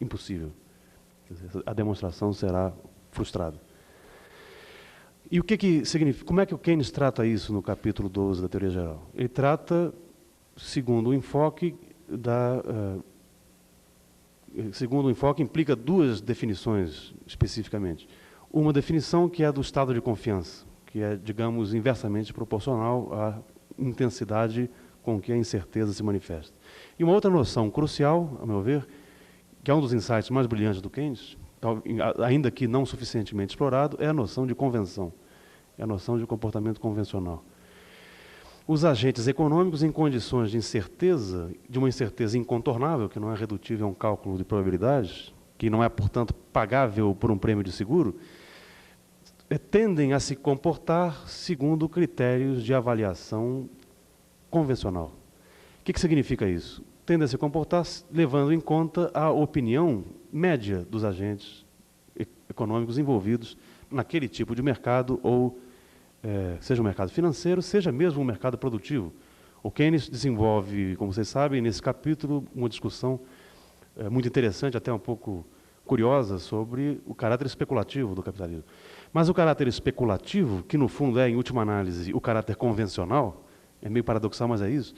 impossível. Quer dizer, a demonstração será frustrada. E o que significa? Como é que o Keynes trata isso no capítulo 12 da Teoria Geral? Ele trata segundo o enfoque segundo o enfoque implica duas definições especificamente. Uma definição que é do estado de confiança, que é, digamos, inversamente proporcional à intensidade com que a incerteza se manifesta. E uma outra noção crucial, a meu ver, que é um dos insights mais brilhantes do Keynes, ainda que não suficientemente explorado, é a noção de convenção, é a noção de comportamento convencional. Os agentes econômicos em condições de incerteza, de uma incerteza incontornável, que não é redutível a um cálculo de probabilidades, que não é, portanto, pagável por um prêmio de seguro, tendem a se comportar segundo critérios de avaliação convencional. O que significa isso? Tendem a se comportar levando em conta a opinião média dos agentes econômicos envolvidos naquele tipo de mercado, ou seja um mercado financeiro, seja mesmo um mercado produtivo. O Keynes desenvolve, como vocês sabem, nesse capítulo, uma discussão muito interessante, até um pouco curiosa, sobre o caráter especulativo do capitalismo. Mas o caráter especulativo, que no fundo é, em última análise, o caráter convencional, é meio paradoxal, mas é isso.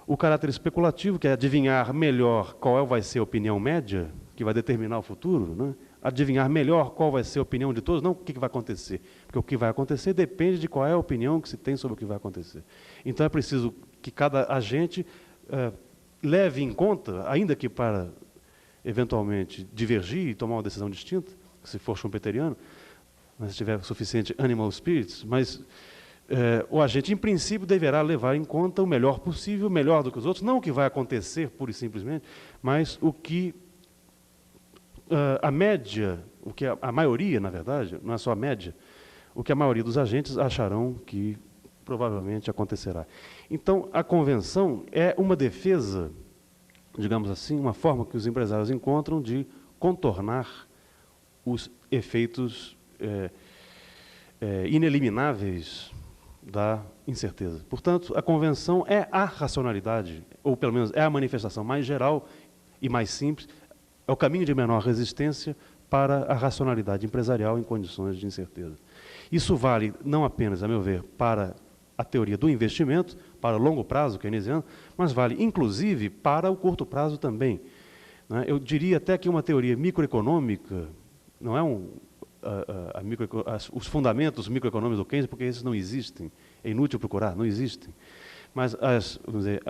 O caráter especulativo, que é adivinhar melhor qual vai ser a opinião média, que vai determinar o futuro, né? Adivinhar melhor qual vai ser a opinião de todos, não o que vai acontecer. Porque o que vai acontecer depende de qual é a opinião que se tem sobre o que vai acontecer. Então é preciso que cada agente leve em conta, ainda que para eventualmente divergir e tomar uma decisão distinta, se for schumpeteriano, mas se tiver suficiente animal spirits, mas o agente, em princípio, deverá levar em conta o melhor possível, melhor do que os outros, não o que vai acontecer, pura e simplesmente, mas o que a média, o que a maioria, na verdade, não é só a média, o que a maioria dos agentes acharão que provavelmente acontecerá. Então, a convenção é uma defesa, digamos assim, uma forma que os empresários encontram de contornar os efeitos inelimináveis da incerteza. Portanto, a convenção é a racionalidade, ou pelo menos é a manifestação mais geral e mais simples, é o caminho de menor resistência para a racionalidade empresarial em condições de incerteza. Isso vale não apenas, a meu ver, para a teoria do investimento, para o longo prazo keynesiano, mas vale inclusive para o curto prazo também. Eu diria até que uma teoria microeconômica, não é os fundamentos microeconômicos do Keynes, porque esses não existem, é inútil procurar, não existem. Mas vamos dizer,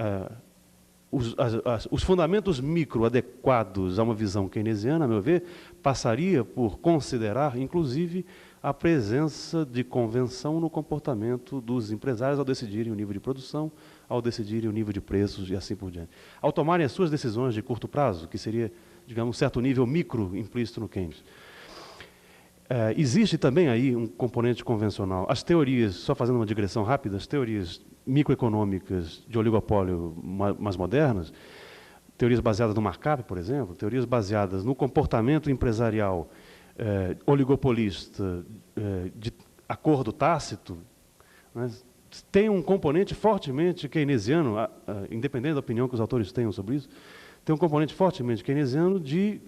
os fundamentos micro adequados a uma visão keynesiana, a meu ver, passaria por considerar, inclusive, a presença de convenção no comportamento dos empresários ao decidirem o nível de produção, ao decidirem o nível de preços e assim por diante. Ao tomarem as suas decisões de curto prazo, que seria, digamos, um certo nível micro implícito no Keynes. Existe também aí um componente convencional. As teorias, só fazendo uma digressão rápida, as teorias microeconômicas de oligopólio mais modernas, teorias baseadas no markup, por exemplo, teorias baseadas no comportamento empresarial oligopolista de acordo tácito, né, tem um componente fortemente keynesiano, independente da opinião que os autores tenham sobre isso, tem um componente fortemente keynesiano de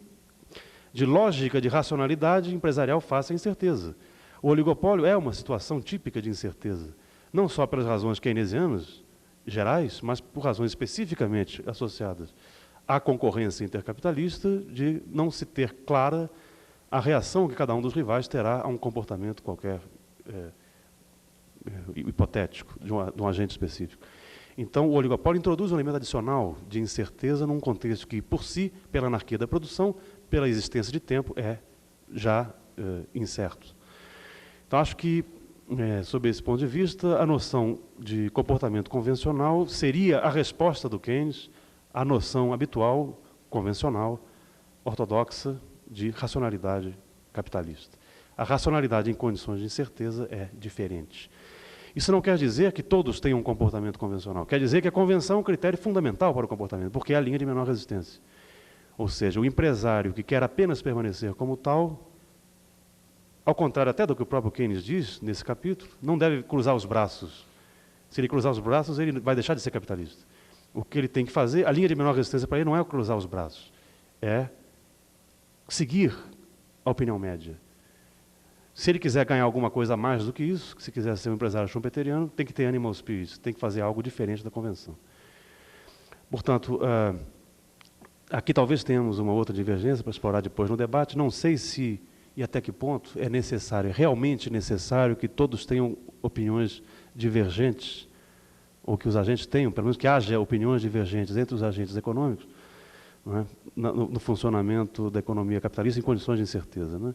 lógica, de racionalidade empresarial face à incerteza. O oligopólio é uma situação típica de incerteza, não só pelas razões keynesianas gerais, mas por razões especificamente associadas à concorrência intercapitalista, de não se ter clara a reação que cada um dos rivais terá a um comportamento qualquer hipotético de um agente específico. Então, o oligopólio introduz um elemento adicional de incerteza num contexto que, por si, pela anarquia da produção, pela existência de tempo, é já incerto. Então, acho que, sob esse ponto de vista, a noção de comportamento convencional seria a resposta do Keynes à noção habitual, convencional, ortodoxa, de racionalidade capitalista. A racionalidade em condições de incerteza é diferente. Isso não quer dizer que todos tenham um comportamento convencional. Quer dizer que a convenção é um critério fundamental para o comportamento, porque é a linha de menor resistência. Ou seja, o empresário que quer apenas permanecer como tal, ao contrário até do que o próprio Keynes diz nesse capítulo, não deve cruzar os braços. Se ele cruzar os braços, ele vai deixar de ser capitalista. O que ele tem que fazer, a linha de menor resistência para ele não é cruzar os braços, é seguir a opinião média. Se ele quiser ganhar alguma coisa a mais do que isso, se quiser ser um empresário schumpeteriano, tem que ter animal spirits, tem que fazer algo diferente da convenção. Portanto, aqui talvez tenhamos uma outra divergência para explorar depois no debate. Não sei se e até que ponto é necessário, realmente necessário, que todos tenham opiniões divergentes, ou que os agentes tenham, pelo menos que haja opiniões divergentes entre os agentes econômicos, não é? no funcionamento da economia capitalista em condições de incerteza, não é?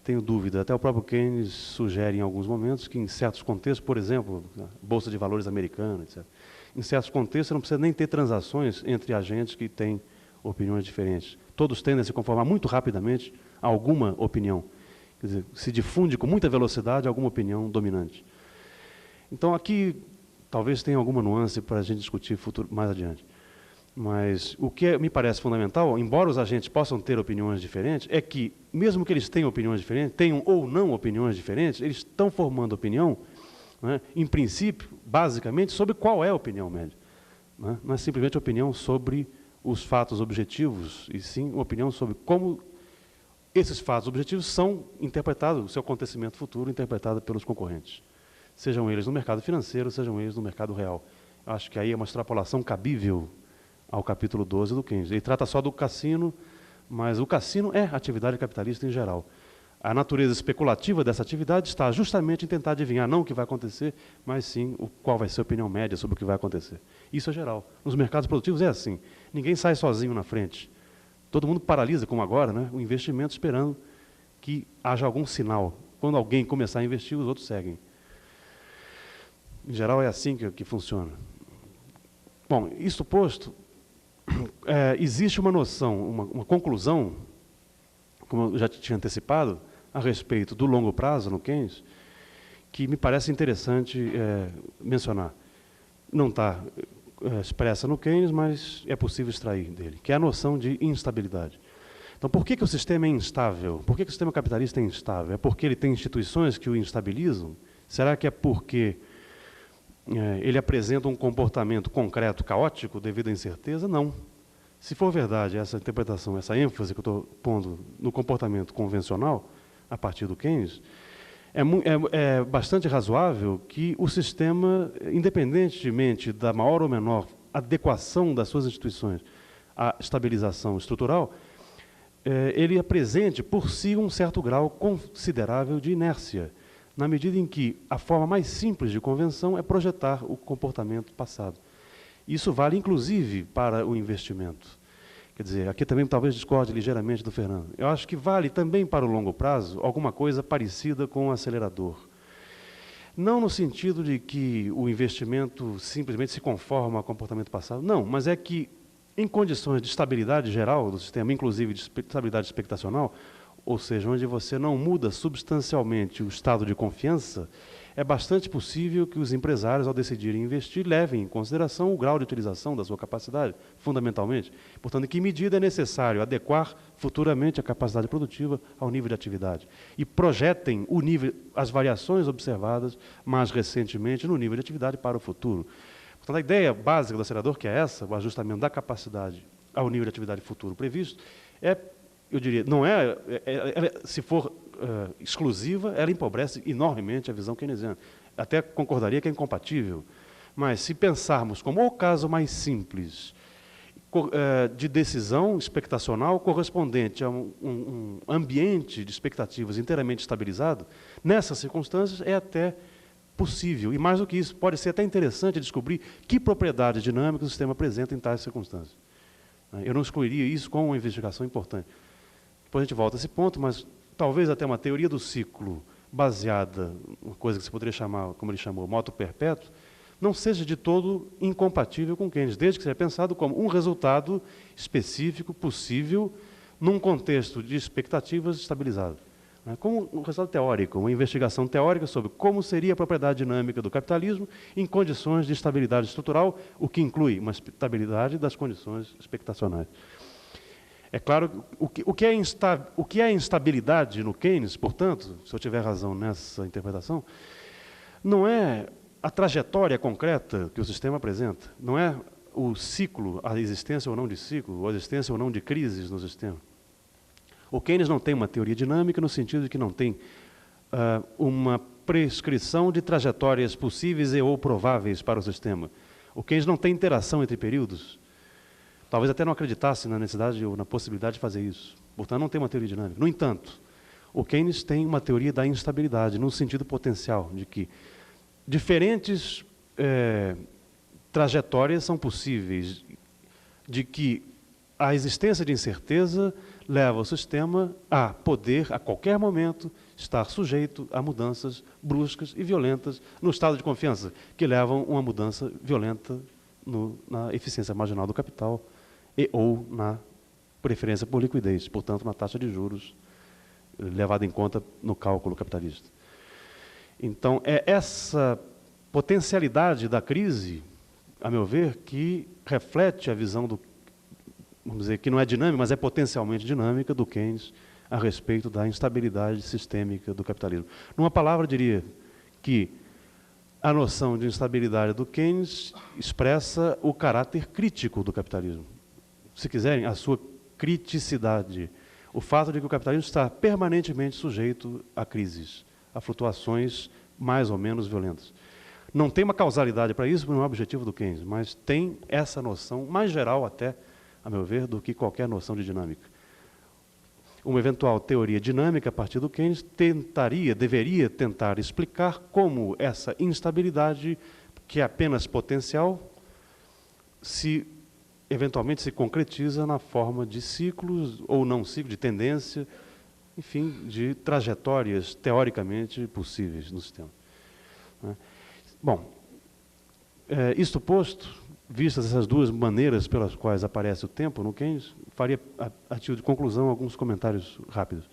Tenho dúvida. Até o próprio Keynes sugere em alguns momentos que em certos contextos, por exemplo, a Bolsa de Valores americana, etc., em certos contextos você não precisa nem ter transações entre agentes que têm opiniões diferentes. Todos tendem a se conformar muito rapidamente a alguma opinião. Quer dizer, se difunde com muita velocidade alguma opinião dominante. Então aqui talvez tenha alguma nuance para a gente discutir mais adiante. Mas o que me parece fundamental, embora os agentes possam ter opiniões diferentes, é que, mesmo que eles tenham opiniões diferentes, tenham ou não opiniões diferentes, eles estão formando opinião, né, em princípio, basicamente, sobre qual é a opinião média. Né? Não é simplesmente opinião sobre os fatos objetivos, e sim uma opinião sobre como esses fatos objetivos são interpretados, o seu acontecimento futuro interpretado pelos concorrentes. Sejam eles no mercado financeiro, sejam eles no mercado real. Acho que aí é uma extrapolação cabível ao capítulo 12 do Keynes. Ele trata só do cassino, mas o cassino é atividade capitalista em geral. A natureza especulativa dessa atividade está justamente em tentar adivinhar não o que vai acontecer, mas sim qual vai ser a opinião média sobre o que vai acontecer. Isso é geral. Nos mercados produtivos é assim. Ninguém sai sozinho na frente. Todo mundo paralisa, como agora, né, o investimento esperando que haja algum sinal. Quando alguém começar a investir, os outros seguem. Em geral é assim que funciona. Bom, isso posto, existe uma noção, uma conclusão, como eu já tinha antecipado, a respeito do longo prazo no Keynes, que me parece interessante mencionar. Não está expressa no Keynes, mas é possível extrair dele, que é a noção de instabilidade. Então, por que o sistema é instável? Por que o sistema capitalista é instável? É porque ele tem instituições que o instabilizam? Será que é porque ele apresenta um comportamento concreto caótico devido à incerteza? Não. Se for verdade essa interpretação, essa ênfase que eu estou pondo no comportamento convencional, a partir do Keynes, é bastante razoável que o sistema, independentemente da maior ou menor adequação das suas instituições à estabilização estrutural, ele apresente por si um certo grau considerável de inércia, na medida em que a forma mais simples de convenção é projetar o comportamento passado. Isso vale, inclusive, para o investimento. Quer dizer, aqui também talvez discorde ligeiramente do Fernando. Eu acho que vale também para o longo prazo alguma coisa parecida com o acelerador. Não no sentido de que o investimento simplesmente se conforma ao comportamento passado, não, mas é que, em condições de estabilidade geral do sistema, inclusive de estabilidade expectacional, ou seja, onde você não muda substancialmente o estado de confiança, é bastante possível que os empresários, ao decidirem investir, levem em consideração o grau de utilização da sua capacidade, fundamentalmente. Portanto, em que medida é necessário adequar futuramente a capacidade produtiva ao nível de atividade. E projetem as variações observadas mais recentemente no nível de atividade para o futuro. Portanto, a ideia básica do acelerador, que é essa, o ajustamento da capacidade ao nível de atividade futuro previsto, eu diria, não se for exclusiva, ela empobrece enormemente a visão keynesiana. Até concordaria que é incompatível. Mas se pensarmos como o caso mais simples de decisão expectacional correspondente a um ambiente de expectativas inteiramente estabilizado, nessas circunstâncias é até possível. E mais do que isso, pode ser até interessante descobrir que propriedades dinâmicas o sistema apresenta em tais circunstâncias. Eu não excluiria isso como uma investigação importante. Depois a gente volta a esse ponto, mas talvez até uma teoria do ciclo baseada, uma coisa que se poderia chamar, como ele chamou, moto perpétuo, não seja de todo incompatível com Keynes, desde que seja pensado como um resultado específico, possível, num contexto de expectativas estabilizado. Como um resultado teórico, uma investigação teórica sobre como seria a propriedade dinâmica do capitalismo em condições de estabilidade estrutural, o que inclui uma estabilidade das condições expectacionais. É claro, o que é instabilidade no Keynes, portanto, se eu tiver razão nessa interpretação, não é a trajetória concreta que o sistema apresenta, não é o ciclo, a existência ou não de ciclo, ou a existência ou não de crises no sistema. O Keynes não tem uma teoria dinâmica no sentido de que não tem uma prescrição de trajetórias possíveis e ou prováveis para o sistema. O Keynes não tem interação entre períodos. Talvez até não acreditasse na necessidade ou na possibilidade de fazer isso. Portanto, não tem uma teoria dinâmica. No entanto, o Keynes tem uma teoria da instabilidade, no sentido potencial, de que diferentes trajetórias são possíveis, de que a existência de incerteza leva o sistema a poder, a qualquer momento, estar sujeito a mudanças bruscas e violentas no estado de confiança, que levam a uma mudança violenta na eficiência marginal do capital e ou na preferência por liquidez, portanto, na taxa de juros levada em conta no cálculo capitalista. Então, é essa potencialidade da crise, a meu ver, que reflete a visão do, vamos dizer, que não é dinâmica, mas é potencialmente dinâmica do Keynes a respeito da instabilidade sistêmica do capitalismo. Numa palavra, diria que a noção de instabilidade do Keynes expressa o caráter crítico do capitalismo. Se quiserem, a sua criticidade, o fato de que o capitalismo está permanentemente sujeito a crises, a flutuações mais ou menos violentas. Não tem uma causalidade para isso, não é o objetivo do Keynes, mas tem essa noção mais geral até, a meu ver, do que qualquer noção de dinâmica. Uma eventual teoria dinâmica a partir do Keynes deveria tentar explicar como essa instabilidade, que é apenas potencial, eventualmente se concretiza na forma de ciclos ou não ciclos, de tendência, enfim, de trajetórias teoricamente possíveis no sistema. Bom, isto posto, vistas essas duas maneiras pelas quais aparece o tempo no Keynes, faria a título de conclusão alguns comentários rápidos.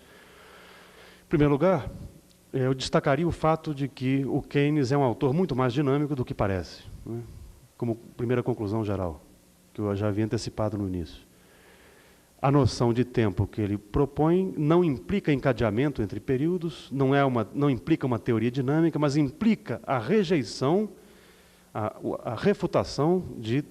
Em primeiro lugar, eu destacaria o fato de que o Keynes é um autor muito mais dinâmico do que parece, né? Como primeira conclusão geral, que eu já havia antecipado no início. A noção de tempo que ele propõe não implica encadeamento entre períodos, não implica uma teoria dinâmica, mas implica a rejeição, a refutação de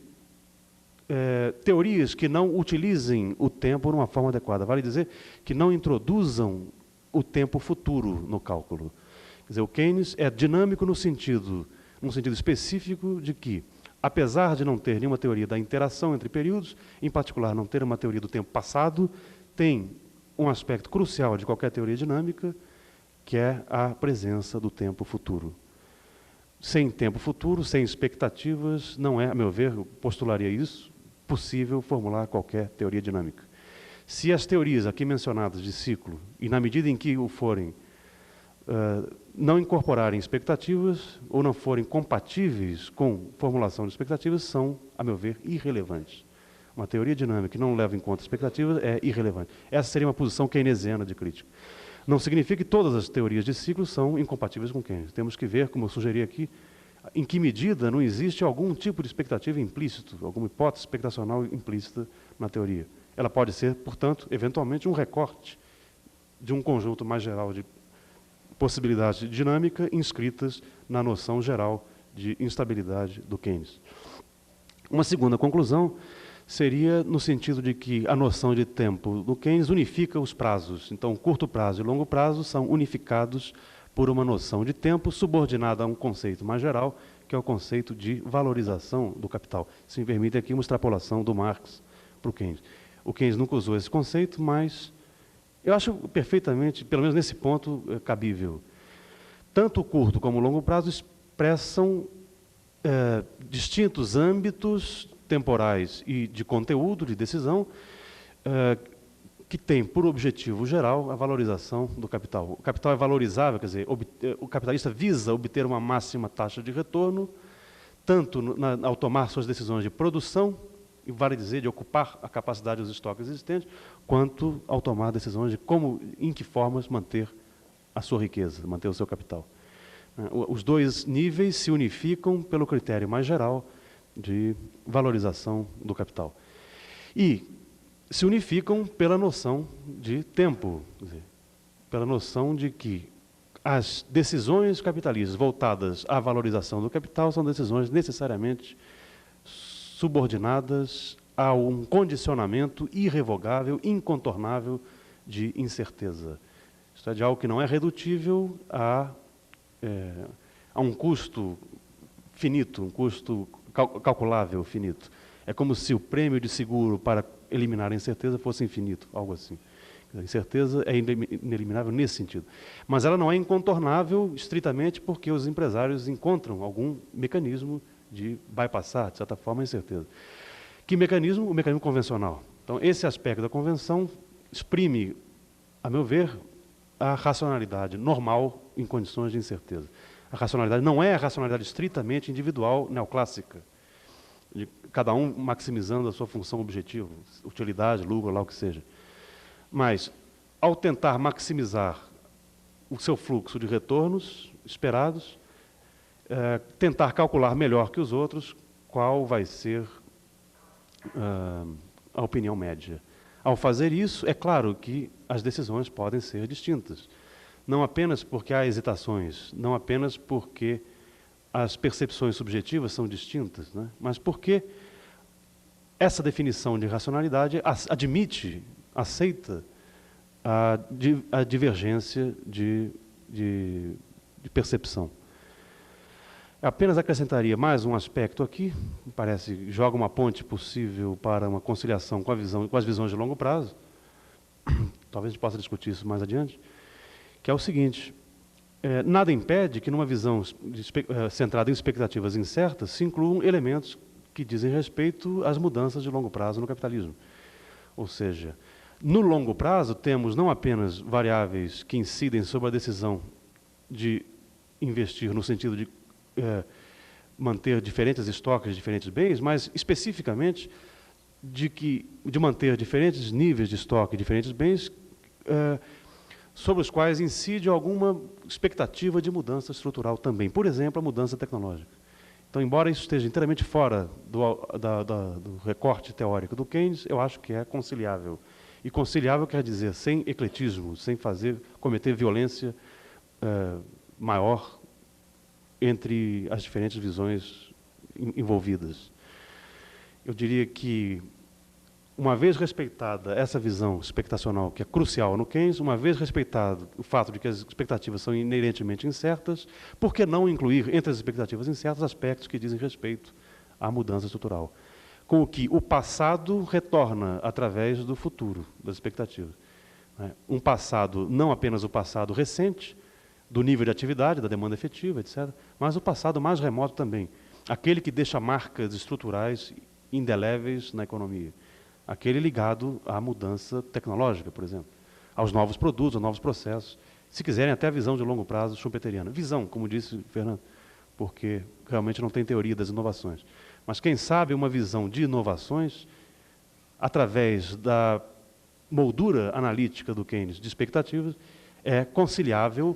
teorias que não utilizem o tempo de uma forma adequada. Vale dizer que não introduzam o tempo futuro no cálculo. Quer dizer, o Keynes é dinâmico num sentido específico de que, apesar de não ter nenhuma teoria da interação entre períodos, em particular não ter uma teoria do tempo passado, tem um aspecto crucial de qualquer teoria dinâmica, que é a presença do tempo futuro. Sem tempo futuro, sem expectativas, não é, a meu ver, eu postularia isso, possível formular qualquer teoria dinâmica. Se as teorias aqui mencionadas de ciclo, e na medida em que o forem, não incorporarem expectativas ou não forem compatíveis com formulação de expectativas, são, a meu ver, irrelevantes. Uma teoria dinâmica que não leva em conta expectativas é irrelevante. Essa seria uma posição keynesiana de crítica. Não significa que todas as teorias de ciclo são incompatíveis com Keynes. Temos que ver, como eu sugeri aqui, em que medida não existe algum tipo de expectativa implícito, alguma hipótese expectacional implícita na teoria. Ela pode ser, portanto, eventualmente um recorte de um conjunto mais geral de possibilidades de dinâmica inscritas na noção geral de instabilidade do Keynes. Uma segunda conclusão seria no sentido de que a noção de tempo do Keynes unifica os prazos. Então, curto prazo e longo prazo são unificados por uma noção de tempo subordinada a um conceito mais geral, que é o conceito de valorização do capital. Se me permite aqui uma extrapolação do Marx para o Keynes. O Keynes nunca usou esse conceito, mas eu acho perfeitamente, pelo menos nesse ponto, cabível. Tanto o curto como o longo prazo expressam distintos âmbitos temporais e de conteúdo, de decisão, que tem por objetivo geral a valorização do capital. O capital é valorizável, quer dizer, o capitalista visa obter uma máxima taxa de retorno, tanto ao tomar suas decisões de produção, e vale dizer, de ocupar a capacidade dos estoques existentes, quanto ao tomar decisões de em que formas manter a sua riqueza, manter o seu capital. Os dois níveis se unificam pelo critério mais geral de valorização do capital. E se unificam pela noção de tempo, quer dizer, pela noção de que as decisões capitalistas voltadas à valorização do capital são decisões necessariamente subordinadas a um condicionamento irrevogável, incontornável de incerteza. Isto é, de algo que não é redutível a um custo finito, um custo calculável finito. É como se o prêmio de seguro para eliminar a incerteza fosse infinito, algo assim. A incerteza é ineliminável nesse sentido. Mas ela não é incontornável estritamente porque os empresários encontram algum mecanismo de bypassar, de certa forma, a incerteza. Que mecanismo? O mecanismo convencional. Então, esse aspecto da convenção exprime, a meu ver, a racionalidade normal em condições de incerteza. A racionalidade não é a racionalidade estritamente individual neoclássica, de cada um maximizando a sua função objetiva, utilidade, lucro, lá o que seja. Mas, ao tentar maximizar o seu fluxo de retornos esperados, tentar calcular melhor que os outros qual vai ser a opinião média. Ao fazer isso, é claro que as decisões podem ser distintas. Não apenas porque há hesitações, não apenas porque as percepções subjetivas são distintas, né? Mas porque essa definição de racionalidade admite, aceita a divergência de percepção. Apenas acrescentaria mais um aspecto aqui, parece joga uma ponte possível para uma conciliação com as visões de longo prazo. Talvez a gente possa discutir isso mais adiante, que é o seguinte: nada impede que numa visão centrada em expectativas incertas se incluam elementos que dizem respeito às mudanças de longo prazo no capitalismo. Ou seja, no longo prazo temos não apenas variáveis que incidem sobre a decisão de investir no sentido de manter diferentes estoques de diferentes bens, mas especificamente de manter diferentes níveis de estoque de diferentes bens sobre os quais incide alguma expectativa de mudança estrutural também. Por exemplo, a mudança tecnológica. Então, embora isso esteja inteiramente fora do recorte teórico do Keynes, eu acho que é conciliável. E conciliável quer dizer sem ecletismo, sem cometer violência maior entre as diferentes visões envolvidas. Eu diria que, uma vez respeitada essa visão expectacional, que é crucial no Keynes, uma vez respeitado o fato de que as expectativas são inerentemente incertas, por que não incluir entre as expectativas incertas aspectos que dizem respeito à mudança estrutural? Com o que o passado retorna através do futuro, das expectativas. Um passado, não apenas o passado recente, do nível de atividade, da demanda efetiva, etc., mas o passado mais remoto também, aquele que deixa marcas estruturais indeléveis na economia, aquele ligado à mudança tecnológica, por exemplo, aos novos produtos, aos novos processos, se quiserem até a visão de longo prazo schumpeteriana. Visão, como disse o Fernando, porque realmente não tem teoria das inovações. Mas quem sabe uma visão de inovações, através da moldura analítica do Keynes de expectativas, é conciliável,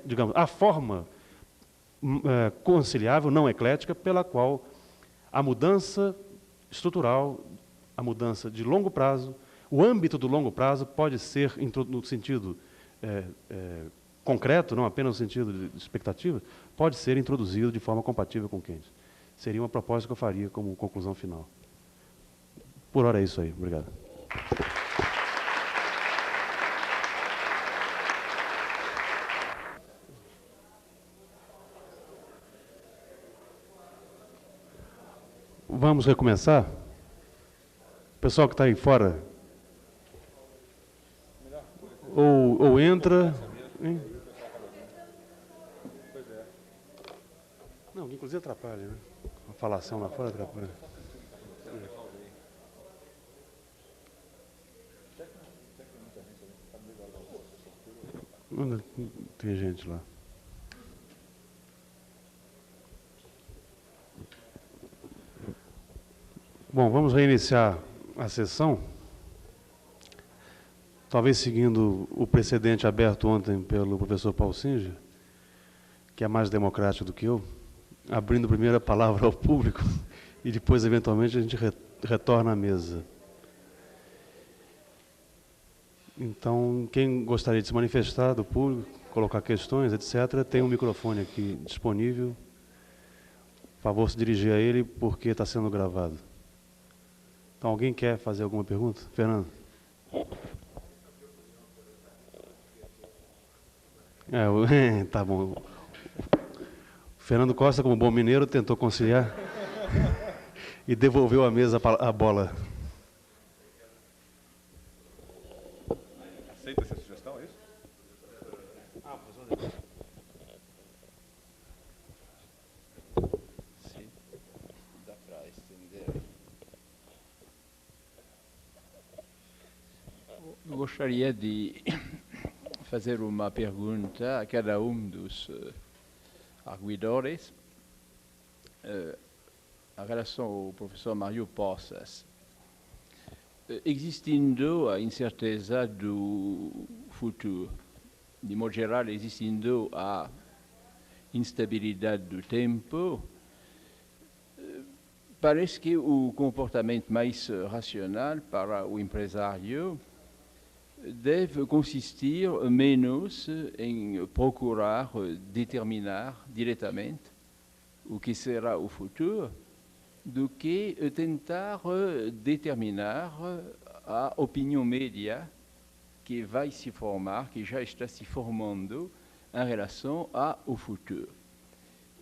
digamos, a forma conciliável, não eclética, pela qual a mudança estrutural, a mudança de longo prazo, o âmbito do longo prazo pode ser, no sentido concreto, não apenas no sentido de expectativa, pode ser introduzido de forma compatível com Keynes. Seria uma proposta que eu faria como conclusão final. Por hora é isso aí. Obrigado. Vamos recomeçar? Pessoal que está aí fora, ou entra... Hein? Não, inclusive atrapalha, né? A falação lá fora atrapalha. Tem gente lá. Bom, vamos reiniciar a sessão, talvez seguindo o precedente aberto ontem pelo professor Paul Singer, que é mais democrático do que eu, abrindo primeiro a palavra ao público e depois, eventualmente, a gente retorna à mesa. Então, quem gostaria de se manifestar do público, colocar questões, etc., tem um microfone aqui disponível. Por favor, se dirigir a ele, porque está sendo gravado. Então, alguém quer fazer alguma pergunta? Fernando. Tá bom. Fernando Costa, como bom mineiro, tentou conciliar e devolveu à mesa a bola. Aceita essa sugestão, é isso? Sim, dá para estender. Eu gostaria de fazer uma pergunta a cada dos arguidores em relação ao professor Mário Poças. Existindo a incerteza do futuro, de modo geral, existindo a instabilidade do tempo, parece que o comportamento mais racional para o empresário deve consistir menos em procurar determinar diretamente o que será o futuro do que tentar determinar a opinião média que vai se formar, que já está se formando em relação ao futuro.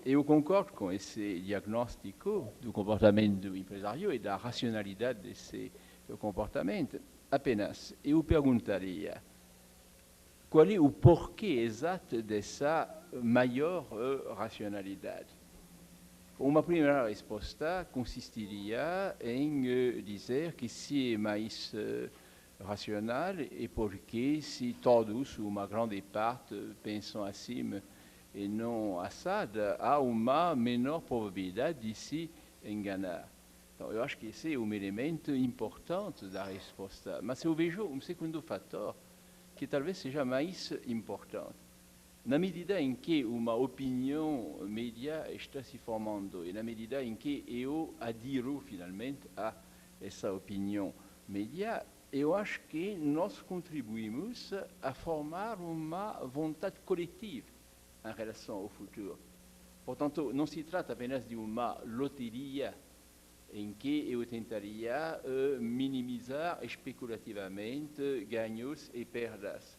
Eu concordo com esse diagnóstico do comportamento do empresário e da racionalidade desse comportamento. Apenas, eu perguntaria, qual é o porquê exato dessa maior racionalidade? Uma primeira resposta consistiria em dizer que se é mais racional é porque se todos, uma grande parte, pensam assim e não assado, há uma menor probabilidade de se enganar. Então, eu acho que esse é um elemento importante da resposta. Mas eu vejo um segundo fator que talvez seja mais importante. Na medida em que uma opinião média está se formando e na medida em que eu adiro finalmente a essa opinião média, eu acho que nós contribuímos a formar uma vontade coletiva em relação ao futuro. Portanto, não se trata apenas de uma loteria em que eu tentaria minimizar especulativamente ganhos e perdas.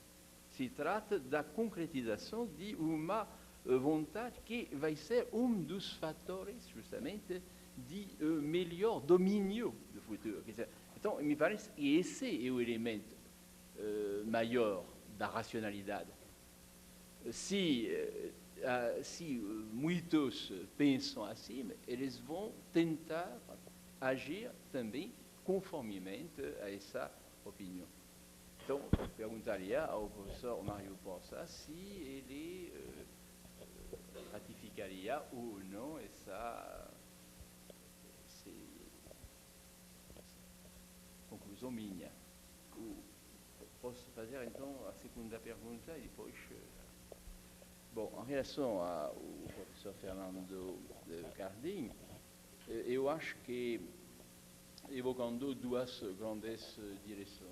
Se trata da concretização de uma vontade que vai ser dos fatores, justamente, de melhor domínio do futuro. Quer dizer, então, me parece que esse é o elemento maior da racionalidade. Se muitos pensam assim, eles vão tentar agir também conformemente a essa opinião. Então, eu perguntaria ao professor Mário Poças se ele ratificaria ou não essa conclusão minha. Posso fazer, então, a segunda pergunta e depois... Bom, em relação ao professor Fernando Cardim, eu acho que, evocando duas grandes direções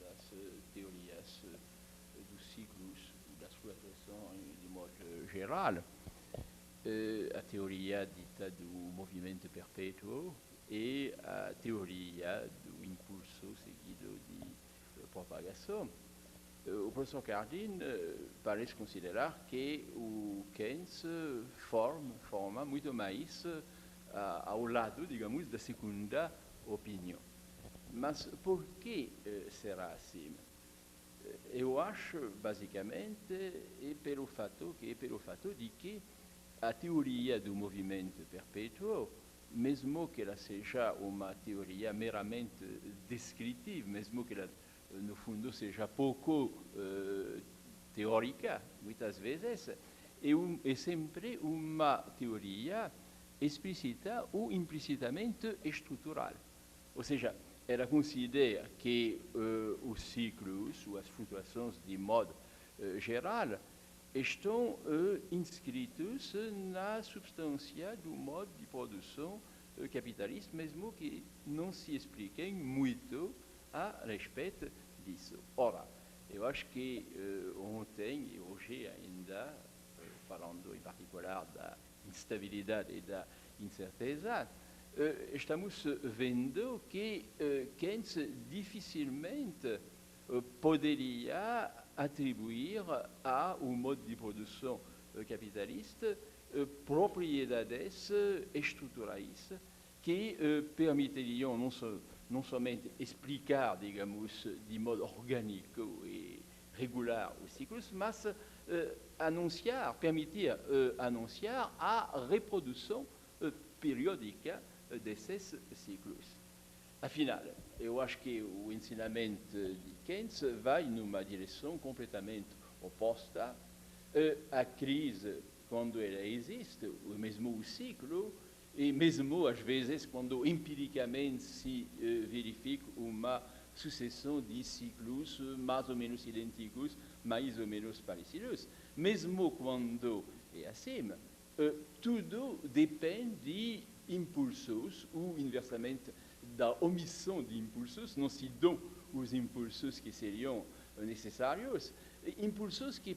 das teorias dos ciclos e das flutuações de modo geral, a teoria dita do movimento perpétuo e a teoria do impulso seguido de propagação. O professor Cardim parece considerar que o Keynes forma muito mais ao lado, digamos, da segunda opinião. Mas por que será assim? Eu acho, basicamente, é pelo fato de que a teoria do movimento perpétuo, mesmo que ela seja uma teoria meramente descritiva, mesmo que ela no fundo seja pouco teórica, muitas vezes, é sempre uma teoria explícita ou implicitamente estrutural. Ou seja, ela considera que os ciclos ou as flutuações de modo geral estão inscritos na substância do modo de produção capitalista, mesmo que não se expliquem muito a respeito disso. Ora, eu acho que ontem e hoje ainda, falando em particular da instabilidade e da incerteza, estamos vendo que Keynes dificilmente poderia atribuir ao modo de produção capitalista propriedades estruturais que permitiriam não somente explicar, digamos, de modo orgânico e regular os ciclos, mas permitir anunciar a reprodução periódica desses ciclos. Afinal, eu acho que o ensinamento de Keynes vai numa direção completamente oposta. A crise, quando ela existe, mesmo o ciclo, e mesmo às vezes quando empiricamente se verifica uma sucessão de ciclos mais ou menos idênticos, mais ou menos parecidos, mesmo quando é assim, tudo depende de impulsos ou, inversamente, da omissão de impulsos, não se dão os impulsos que seriam necessários, impulsos que,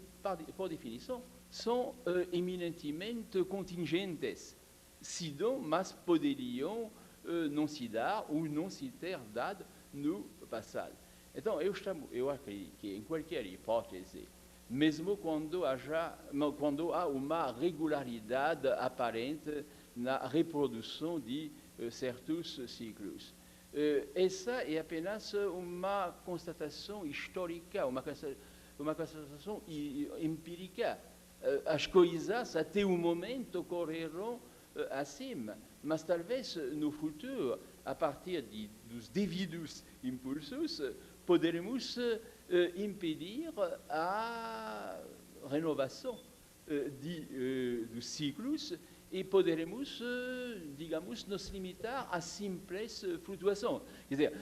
por definição, são eminentemente contingentes, se dão, mas poderiam não se dar ou não se ter dado no passado. Então, eu acredito que, em qualquer hipótese, mesmo quando há uma regularidade aparente na reprodução de certos ciclos. Essa é apenas uma constatação histórica, uma constatação empírica. As coisas, até o momento, ocorreram assim, mas talvez no futuro, a partir dos devidos impulsos, poderemos impedir a renovação dos ciclos e poderemos, digamos, nos limitar a simples flutuação. Quer dizer,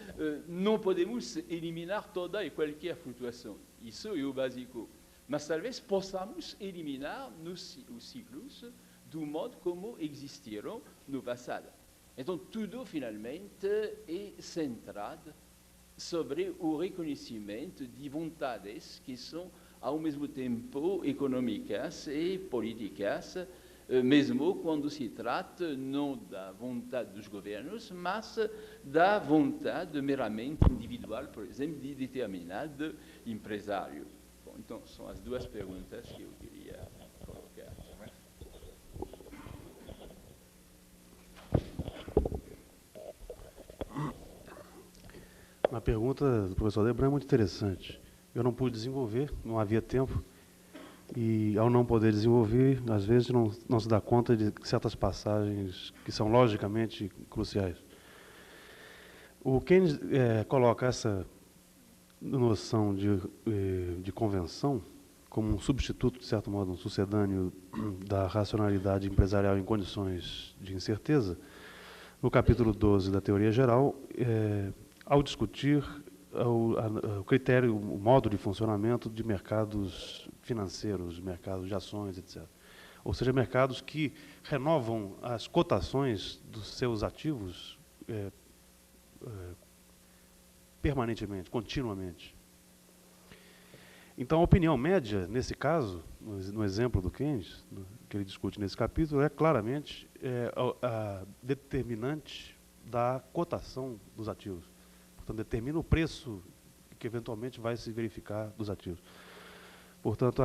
não podemos eliminar toda e qualquer flutuação. Isso é o básico. Mas talvez possamos eliminar os ciclos do modo como existiram no passado. Então, tudo, finalmente, é centrado sobre o reconhecimento de vontades que são, ao mesmo tempo, econômicas e políticas, mesmo quando se trata não da vontade dos governos, mas da vontade meramente individual, por exemplo, de determinado empresário. Bom, então, são as duas perguntas que eu queria colocar. A pergunta do professor Lebrun é muito interessante. Eu não pude desenvolver, não havia tempo, e ao não poder desenvolver, às vezes não se dá conta de certas passagens que são logicamente cruciais. O Keynes coloca essa noção de convenção como um substituto, de certo modo, um sucedâneo da racionalidade empresarial em condições de incerteza, no capítulo 12 da Teoria Geral, ao discutir o critério, o modo de funcionamento de mercados financeiros, mercados de ações, etc. Ou seja, mercados que renovam as cotações dos seus ativos permanentemente, continuamente. Então, a opinião média, nesse caso, no exemplo do Keynes, que ele discute nesse capítulo, é claramente a determinante da cotação dos ativos. Portanto, determina o preço que eventualmente vai se verificar dos ativos. Portanto,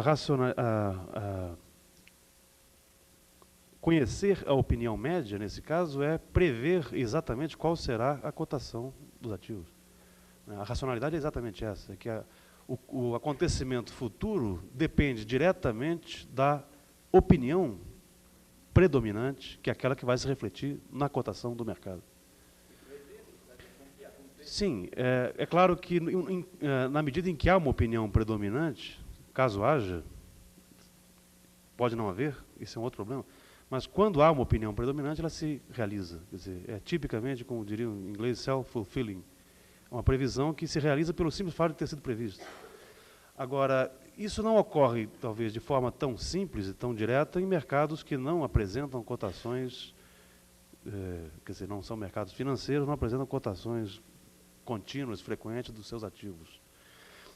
conhecer a opinião média, nesse caso, é prever exatamente qual será a cotação dos ativos. A racionalidade é exatamente essa, que o acontecimento futuro depende diretamente da opinião predominante, que é aquela que vai se refletir na cotação do mercado. Sim, é claro que na medida em que há uma opinião predominante, caso haja, pode não haver, isso é um outro problema, mas quando há uma opinião predominante, ela se realiza. Quer dizer, é tipicamente, como diria em inglês, self-fulfilling, uma previsão que se realiza pelo simples fato de ter sido previsto. Agora, isso não ocorre, talvez, de forma tão simples e tão direta em mercados que não apresentam cotações, quer dizer, não são mercados financeiros, não apresentam cotações contínuas, frequentes dos seus ativos.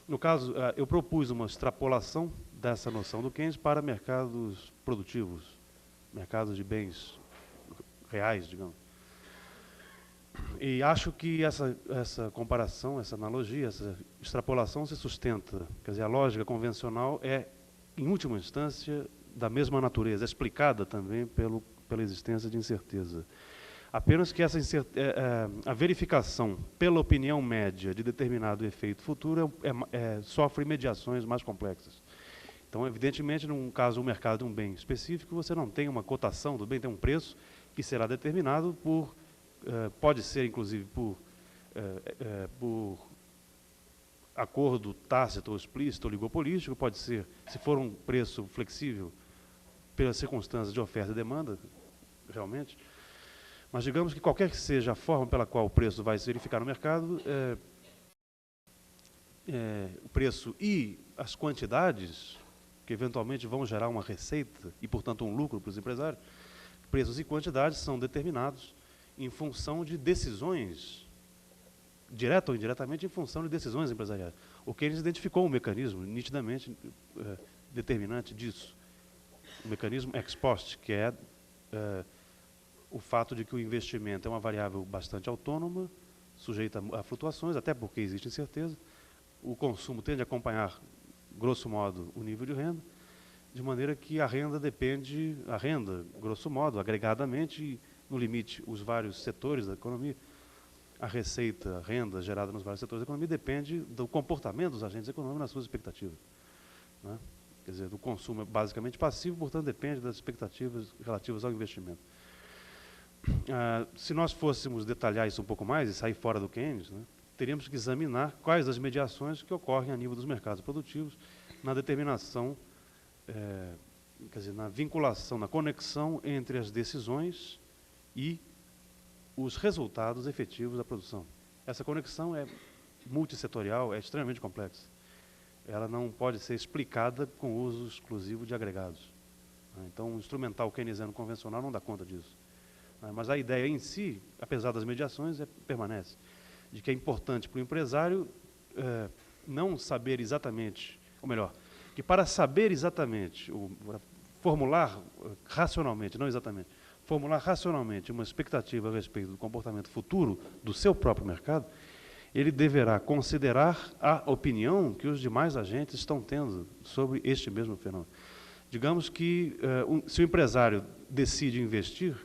No caso, eu propus uma extrapolação dessa noção do Keynes para mercados produtivos, mercados de bens reais, digamos. E acho que essa comparação, essa analogia, essa extrapolação se sustenta. Quer dizer, a lógica convencional é, em última instância, da mesma natureza, explicada também pela existência de incerteza. Apenas que a verificação pela opinião média de determinado efeito futuro sofre mediações mais complexas. Então, evidentemente, num caso, o mercado de um bem específico, você não tem uma cotação do bem, tem um preço que será determinado por, pode ser, inclusive, por acordo tácito ou explícito ou oligopolístico, pode ser, se for um preço flexível, pelas circunstâncias de oferta e demanda, realmente. Mas digamos que qualquer que seja a forma pela qual o preço vai se verificar no mercado, o preço e as quantidades que eventualmente vão gerar uma receita e, portanto, um lucro para os empresários, preços e quantidades são determinados em função de decisões, direta ou indiretamente, em função de decisões empresariais. O Keynes identificou um mecanismo nitidamente determinante disso, o mecanismo ex post, que é o fato de que o investimento é uma variável bastante autônoma, sujeita a flutuações, até porque existe incerteza. O consumo tende a acompanhar, grosso modo, o nível de renda, de maneira que a renda depende, grosso modo, agregadamente, no limite, os vários setores da economia, a receita, a renda gerada nos vários setores da economia depende do comportamento dos agentes econômicos nas suas expectativas, né? Quer dizer, do consumo é basicamente passivo, portanto, depende das expectativas relativas ao investimento. Se nós fôssemos detalhar isso um pouco mais e sair fora do Keynes, né, teríamos que examinar quais as mediações que ocorrem a nível dos mercados produtivos na determinação, quer dizer, na vinculação, na conexão entre as decisões e os resultados efetivos da produção. Essa conexão é multissetorial, é extremamente complexa. Ela não pode ser explicada com o uso exclusivo de agregados. Então, o instrumental keynesiano convencional não dá conta disso. Mas a ideia em si, apesar das mediações, permanece. De que é importante para o empresário não saber exatamente, ou melhor, que para saber exatamente, formular racionalmente, não exatamente, formular racionalmente uma expectativa a respeito do comportamento futuro do seu próprio mercado, ele deverá considerar a opinião que os demais agentes estão tendo sobre este mesmo fenômeno. Digamos que, se o empresário decide investir,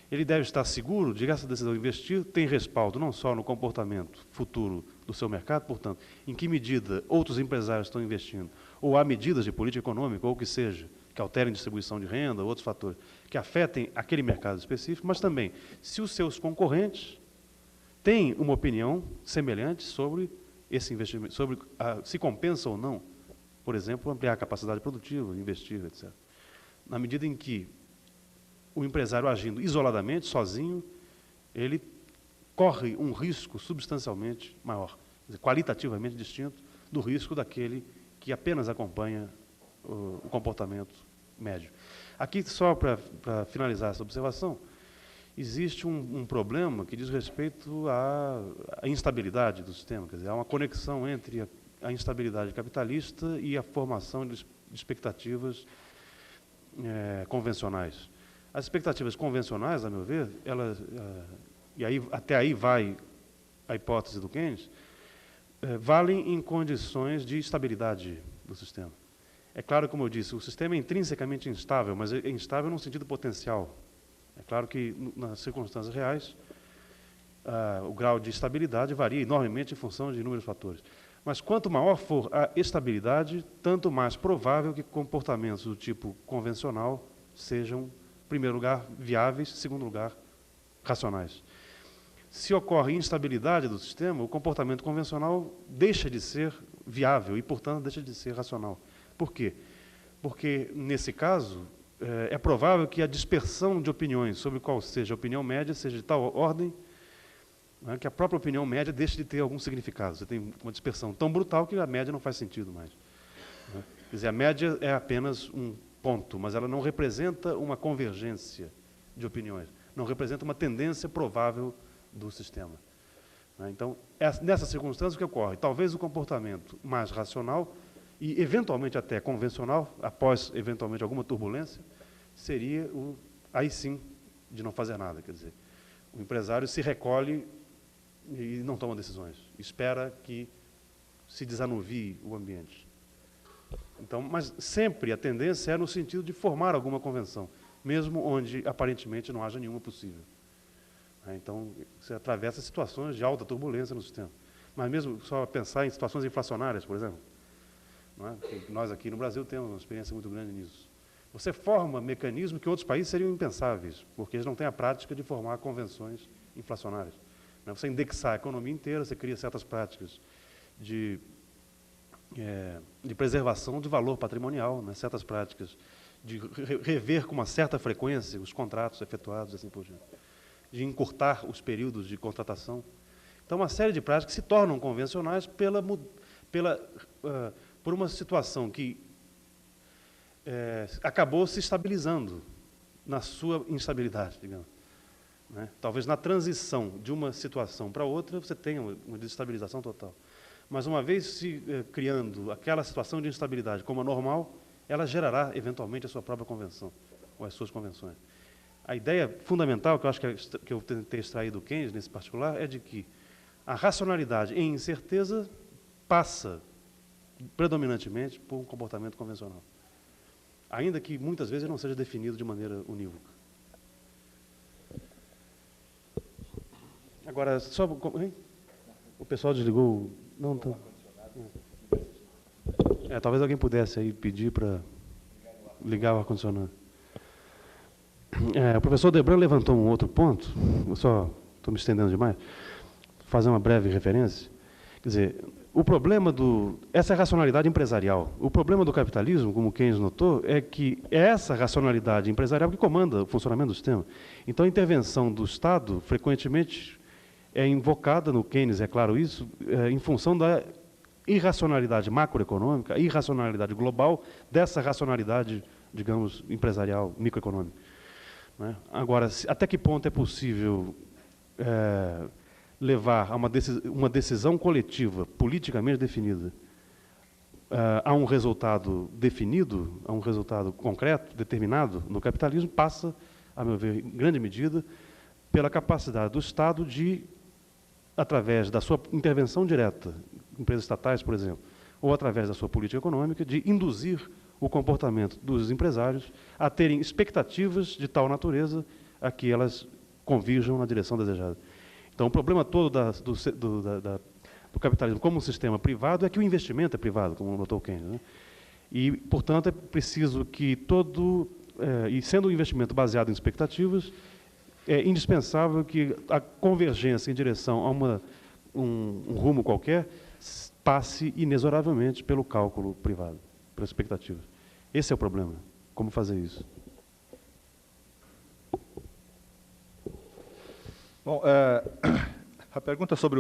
ele deve estar seguro de que essa decisão de investir tem respaldo não só no comportamento futuro do seu mercado, portanto, em que medida outros empresários estão investindo, ou há medidas de política econômica, ou o que seja, que alterem distribuição de renda, outros fatores, que afetem aquele mercado específico, mas também se os seus concorrentes têm uma opinião semelhante sobre esse investimento, sobre se compensa ou não, por exemplo, ampliar a capacidade produtiva, investir, etc. Na medida em que o empresário agindo isoladamente, sozinho, ele corre um risco substancialmente maior, quer dizer, qualitativamente distinto do risco daquele que apenas acompanha o comportamento médio. Aqui, só para finalizar essa observação, existe um problema que diz respeito à instabilidade do sistema, quer dizer, há uma conexão entre a instabilidade capitalista e a formação de expectativas convencionais. As expectativas convencionais, a meu ver, e aí, até aí vai a hipótese do Keynes, valem em condições de estabilidade do sistema. É claro, como eu disse, o sistema é intrinsecamente instável, mas é instável num sentido potencial. É claro que, nas circunstâncias reais, o grau de estabilidade varia enormemente em função de inúmeros fatores. Mas quanto maior for a estabilidade, tanto mais provável que comportamentos do tipo convencional sejam, em primeiro lugar, viáveis, em segundo lugar, racionais. Se ocorre instabilidade do sistema, o comportamento convencional deixa de ser viável e, portanto, deixa de ser racional. Por quê? Porque, nesse caso, é provável que a dispersão de opiniões sobre qual seja a opinião média seja de tal ordem, né, que a própria opinião média deixe de ter algum significado. Você tem uma dispersão tão brutal que a média não faz sentido mais, né? Quer dizer, a média é apenas um ponto, mas ela não representa uma convergência de opiniões, não representa uma tendência provável do sistema, né? Então, nessa circunstância, o que ocorre? Talvez o comportamento mais racional e, eventualmente, até convencional, após, eventualmente, alguma turbulência, seria aí sim, de não fazer nada, quer dizer, O empresário se recolhe e não toma decisões, espera que se desanuvie o ambiente. Então, mas sempre a tendência é no sentido de formar alguma convenção, mesmo onde aparentemente não haja nenhuma possível. Então, você atravessa situações de alta turbulência no sistema. Mas mesmo só pensar em situações inflacionárias, por exemplo, não é? Nós aqui no Brasil temos uma experiência muito grande nisso. Você forma mecanismos que em outros países seriam impensáveis, porque eles não têm a prática de formar convenções inflacionárias. Você indexar a economia inteira, você cria certas práticas de preservação de valor patrimonial, né? Certas práticas de rever com uma certa frequência os contratos efetuados, assim por diante, de encurtar os períodos de contratação. Então, uma série de práticas se tornam convencionais por uma situação que acabou se estabilizando na sua instabilidade, digamos. Né? Talvez na transição de uma situação para outra você tenha uma desestabilização total. Mas uma vez se criando aquela situação de instabilidade como a normal, ela gerará eventualmente a sua própria convenção, ou as suas convenções. A ideia fundamental, que eu acho que eu tentei extrair do Keynes, nesse particular, é de que a racionalidade em incerteza passa predominantemente por um comportamento convencional, ainda que muitas vezes não seja definido de maneira unívoca. Agora, só... Hein? O pessoal desligou... Não, tá. Talvez alguém pudesse aí pedir para ligar o ar-condicionado. O professor Debran levantou um outro ponto, eu só estou me estendendo demais, vou fazer uma breve referência. Quer dizer, o problema essa é a racionalidade empresarial. O problema do capitalismo, como Keynes notou, é que é essa racionalidade empresarial que comanda o funcionamento do sistema. Então, a intervenção do Estado, frequentemente, é invocada, no Keynes, é claro isso, em função da irracionalidade macroeconômica, irracionalidade global dessa racionalidade, digamos, empresarial, microeconômica. Né? Agora, até que ponto é possível levar a uma decisão coletiva, politicamente definida, a um resultado definido, a um resultado concreto, determinado, no capitalismo, passa, a meu ver, em grande medida, pela capacidade do Estado de, através da sua intervenção direta, empresas estatais, por exemplo, ou através da sua política econômica, de induzir o comportamento dos empresários a terem expectativas de tal natureza a que elas convirjam na direção desejada. Então, o problema todo do capitalismo como um sistema privado é que o investimento é privado, como notou Keynes, né? E, portanto, é preciso que e sendo um investimento baseado em expectativas, é indispensável que a convergência em direção a um rumo qualquer passe inexoravelmente pelo cálculo privado, pelas expectativas. Esse é o problema. Como fazer isso? Bom, a pergunta sobre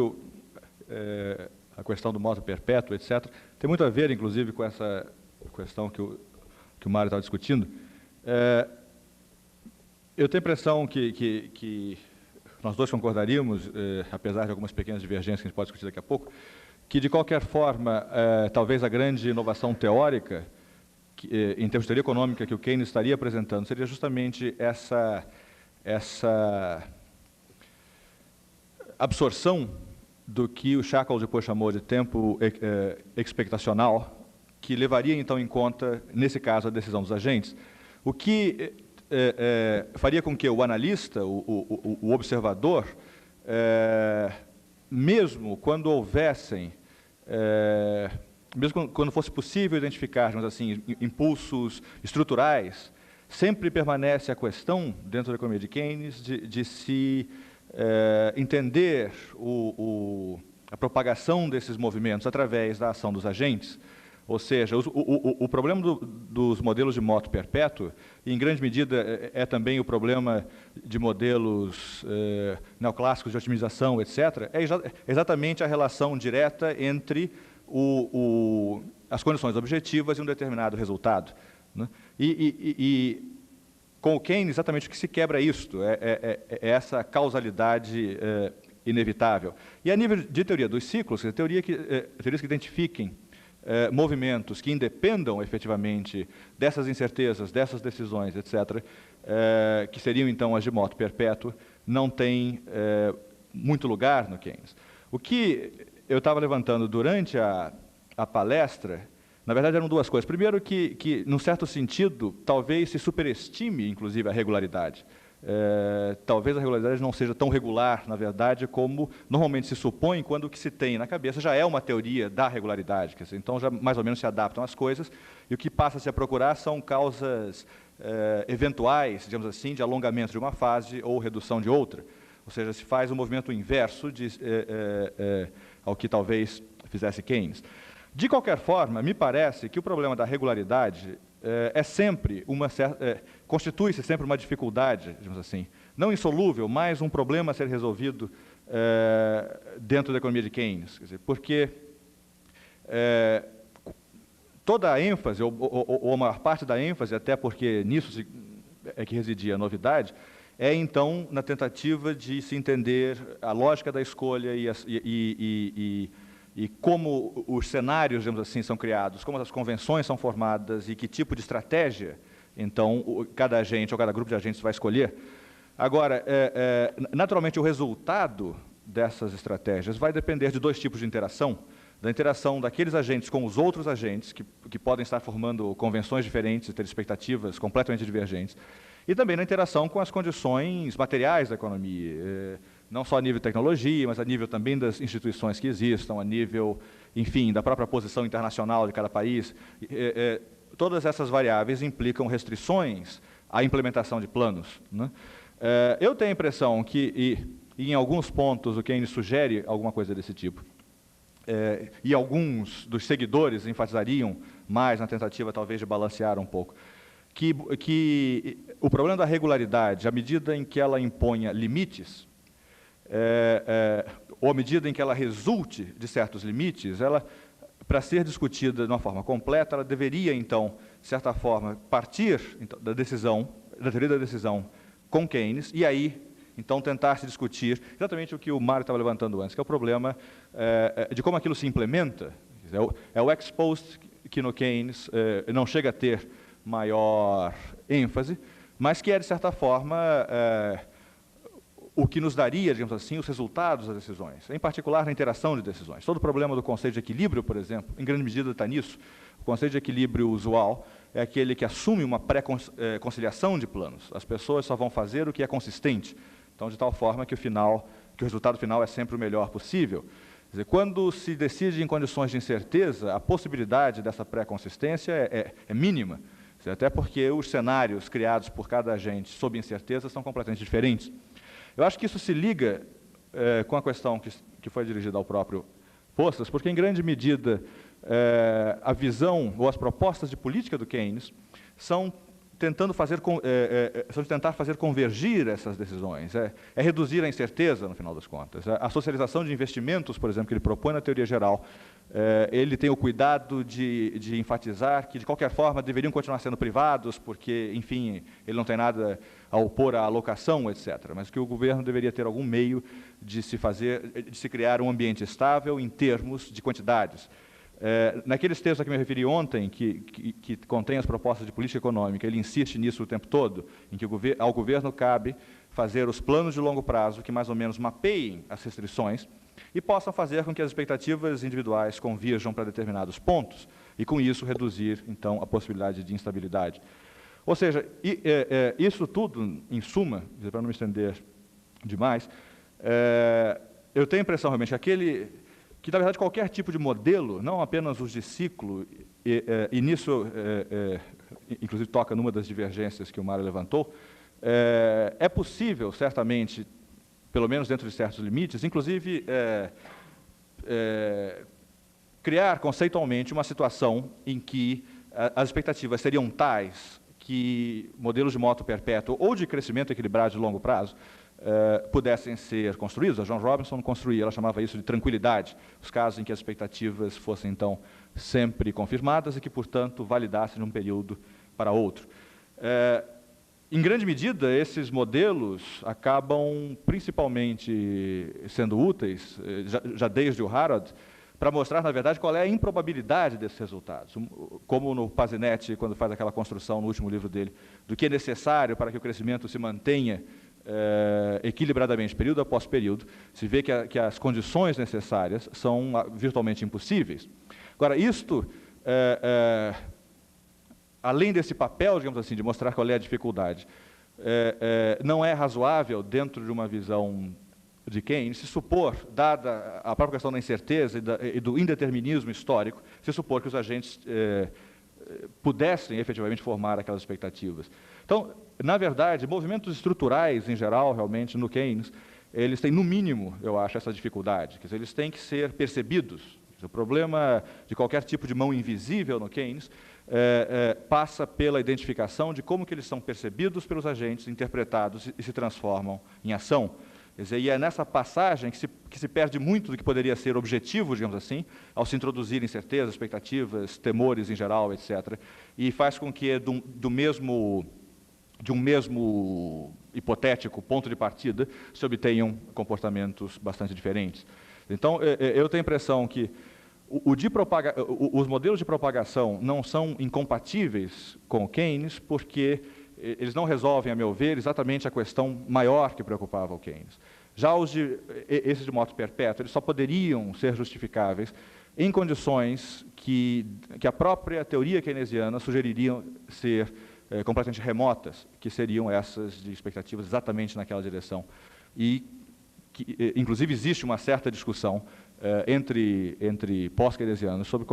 a questão do moto perpétuo, etc., tem muito a ver, inclusive, com essa questão que o Mário estava discutindo. Eu tenho a impressão que nós dois concordaríamos, apesar de algumas pequenas divergências que a gente pode discutir daqui a pouco, que, de qualquer forma, talvez a grande inovação teórica, em termos de teoria econômica, que o Keynes estaria apresentando, seria justamente essa absorção do que o Shackles depois chamou de tempo expectacional, que levaria, então, em conta, nesse caso, a decisão dos agentes, o que faria com que o analista, o observador, mesmo quando houvessem, mesmo quando fosse possível identificar, digamos assim, impulsos estruturais, sempre permanece a questão, dentro da economia de Keynes, de se entender a propagação desses movimentos através da ação dos agentes. Ou seja, o problema dos modelos de moto perpétuo, em grande medida, é também o problema de modelos neoclássicos de otimização, etc., é exatamente a relação direta entre as condições objetivas e um determinado resultado. Né? E com o Keynes, exatamente o que se quebra é isto, é essa causalidade inevitável. E a nível de teoria dos ciclos, teorias que identifiquem movimentos que independam efetivamente dessas incertezas, dessas decisões, etc., que seriam então as de moto perpétuo, não tem muito lugar no Keynes. O que eu estava levantando durante a palestra, na verdade, eram duas coisas. Primeiro, que, num certo sentido, talvez se superestime, inclusive, a regularidade. Talvez a regularidade não seja tão regular, na verdade, como normalmente se supõe quando o que se tem na cabeça já é uma teoria da regularidade. Quer dizer, então, já mais ou menos se adaptam as coisas, e o que passa-se a procurar são causas eventuais, digamos assim, de alongamento de uma fase ou redução de outra. Ou seja, se faz um movimento inverso ao que talvez fizesse Keynes. De qualquer forma, me parece que o problema da regularidade é sempre constitui-se sempre uma dificuldade, digamos assim, não insolúvel, mas um problema a ser resolvido dentro da economia de Keynes. Quer dizer, porque toda a ênfase, ou a maior parte da ênfase, até porque nisso é que residia a novidade, é, então, na tentativa de se entender a lógica da escolha e como os cenários, digamos assim, são criados, como as convenções são formadas e que tipo de estratégia, então, cada agente ou cada grupo de agentes vai escolher. Agora, naturalmente, o resultado dessas estratégias vai depender de dois tipos de interação, da interação daqueles agentes com os outros agentes, que podem estar formando convenções diferentes e ter expectativas completamente divergentes, e também na interação com as condições materiais da economia, não só a nível de tecnologia, mas a nível também das instituições que existam, a nível, enfim, da própria posição internacional de cada país. Todas essas variáveis implicam restrições à implementação de planos, né? Eu tenho a impressão que, em alguns pontos, o Keynes sugere alguma coisa desse tipo, e alguns dos seguidores enfatizariam mais na tentativa, talvez, de balancear um pouco, que o problema da regularidade, à medida em que ela imponha limites, ou à medida em que ela resulte de certos limites, ela, para ser discutida de uma forma completa, ela deveria, então, de certa forma, partir então, da teoria da decisão com Keynes, e aí, então, tentar se discutir exatamente o que o Mário estava levantando antes, que é o problema de como aquilo se implementa. É o ex post que no Keynes não chega a ter maior ênfase, mas que é, de certa forma, o que nos daria, digamos assim, os resultados das decisões, em particular na interação de decisões. Todo o problema do conceito de equilíbrio, por exemplo, em grande medida está nisso. O conceito de equilíbrio usual é aquele que assume uma pré-conciliação de planos. As pessoas só vão fazer o que é consistente, então, de tal forma que o resultado final é sempre o melhor possível. Quer dizer, quando se decide em condições de incerteza, a possibilidade dessa pré-consistência é mínima, até porque os cenários criados por cada agente sob incerteza são completamente diferentes. Eu acho que isso se liga com a questão que foi dirigida ao próprio Postas, porque, em grande medida, a visão ou as propostas de política do Keynes são de tentar fazer convergir essas decisões, reduzir a incerteza, no final das contas. A socialização de investimentos, por exemplo, que ele propõe na teoria geral, ele tem o cuidado de enfatizar que, de qualquer forma, deveriam continuar sendo privados, porque, enfim, ele não tem nada a opor à alocação, etc., mas que o governo deveria ter algum meio de se criar um ambiente estável em termos de quantidades. Naqueles textos a que me referi ontem, que contém as propostas de política econômica, ele insiste nisso o tempo todo, em que ao governo cabe fazer os planos de longo prazo que mais ou menos mapeiem as restrições e possam fazer com que as expectativas individuais convirjam para determinados pontos e, com isso, reduzir, então, a possibilidade de instabilidade. Ou seja, isso tudo, em suma, para não me estender demais, eu tenho a impressão, realmente, que, na verdade, qualquer tipo de modelo, não apenas os de ciclo, e nisso, inclusive, toca numa das divergências que o Mário levantou, é possível, certamente, pelo menos dentro de certos limites, inclusive, criar conceitualmente uma situação em que as expectativas seriam tais que modelos de moto perpétuo ou de crescimento equilibrado de longo prazo pudessem ser construídos. A John Robinson construía, ela chamava isso de tranquilidade, os casos em que as expectativas fossem, então, sempre confirmadas e que, portanto, validassem de um período para outro. Em grande medida, esses modelos acabam principalmente sendo úteis, já desde o Harrod, para mostrar, na verdade, qual é a improbabilidade desses resultados. Como no Pazinetti, quando faz aquela construção no último livro dele, do que é necessário para que o crescimento se mantenha equilibradamente, período após período, se vê que as condições necessárias são virtualmente impossíveis. Agora, isto, além desse papel, digamos assim, de mostrar qual é a dificuldade, não é razoável, dentro de uma visão de Keynes, se supor, dada a própria questão da incerteza e do indeterminismo histórico, se supor que os agentes pudessem efetivamente formar aquelas expectativas. Então, na verdade, movimentos estruturais, em geral, realmente, no Keynes, eles têm, no mínimo, eu acho, essa dificuldade. Quer dizer, eles têm que ser percebidos. O problema de qualquer tipo de mão invisível no Keynes passa pela identificação de como que eles são percebidos pelos agentes, interpretados e se transformam em ação. Quer dizer, e é nessa passagem que se perde muito do que poderia ser objetivo, digamos assim, ao se introduzir incertezas, expectativas, temores em geral, etc. E faz com que, de um mesmo hipotético ponto de partida, se obtenham comportamentos bastante diferentes. Então, eu tenho a impressão que os modelos de propagação não são incompatíveis com o Keynes, porque eles não resolvem, a meu ver, exatamente a questão maior que preocupava o Keynes. Já esses de moto perpétua, eles só poderiam ser justificáveis em condições que a própria teoria keynesiana sugeririam ser completamente remotas, que seriam essas de expectativas exatamente naquela direção. E que, inclusive, existe uma certa discussão entre pós-keynesianos sobre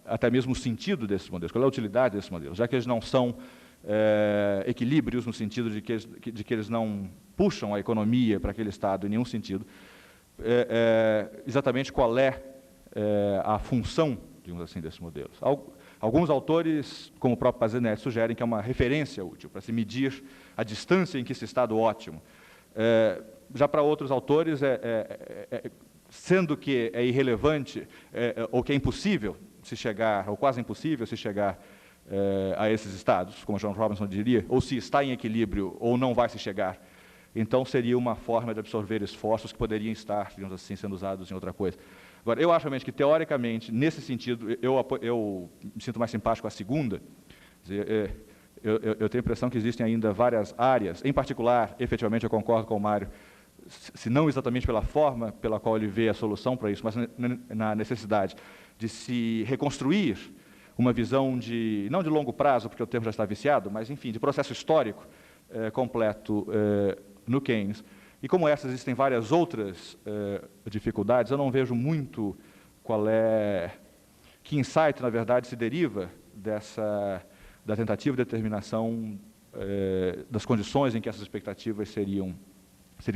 até mesmo o sentido desses modelos, qual é a utilidade desses modelos, já que eles não são equilíbrios no sentido de que eles não puxam a economia para aquele estado em nenhum sentido, exatamente qual é a função, digamos assim, desses modelos. Alguns autores, como o próprio Pazinetti, sugerem que é uma referência útil para se medir a distância em que esse estado ótimo. Já para outros autores, sendo que é irrelevante ou que é impossível se chegar, ou quase impossível se chegar a esses estados, como John Robinson diria, ou se está em equilíbrio ou não vai se chegar, então seria uma forma de absorver esforços que poderiam estar, digamos assim, sendo usados em outra coisa. Agora, eu acho realmente que, teoricamente, nesse sentido, eu me sinto mais simpático à segunda. Eu tenho a impressão que existem ainda várias áreas, em particular, efetivamente, eu concordo com o Mário, se não exatamente pela forma pela qual ele vê a solução para isso, mas na necessidade de se reconstruir uma visão não de longo prazo, porque o termo já está viciado, mas, enfim, de processo histórico completo no Keynes. E como essas existem várias outras dificuldades, eu não vejo muito que insight, na verdade, se deriva da tentativa de determinação das condições em que essas expectativas seriam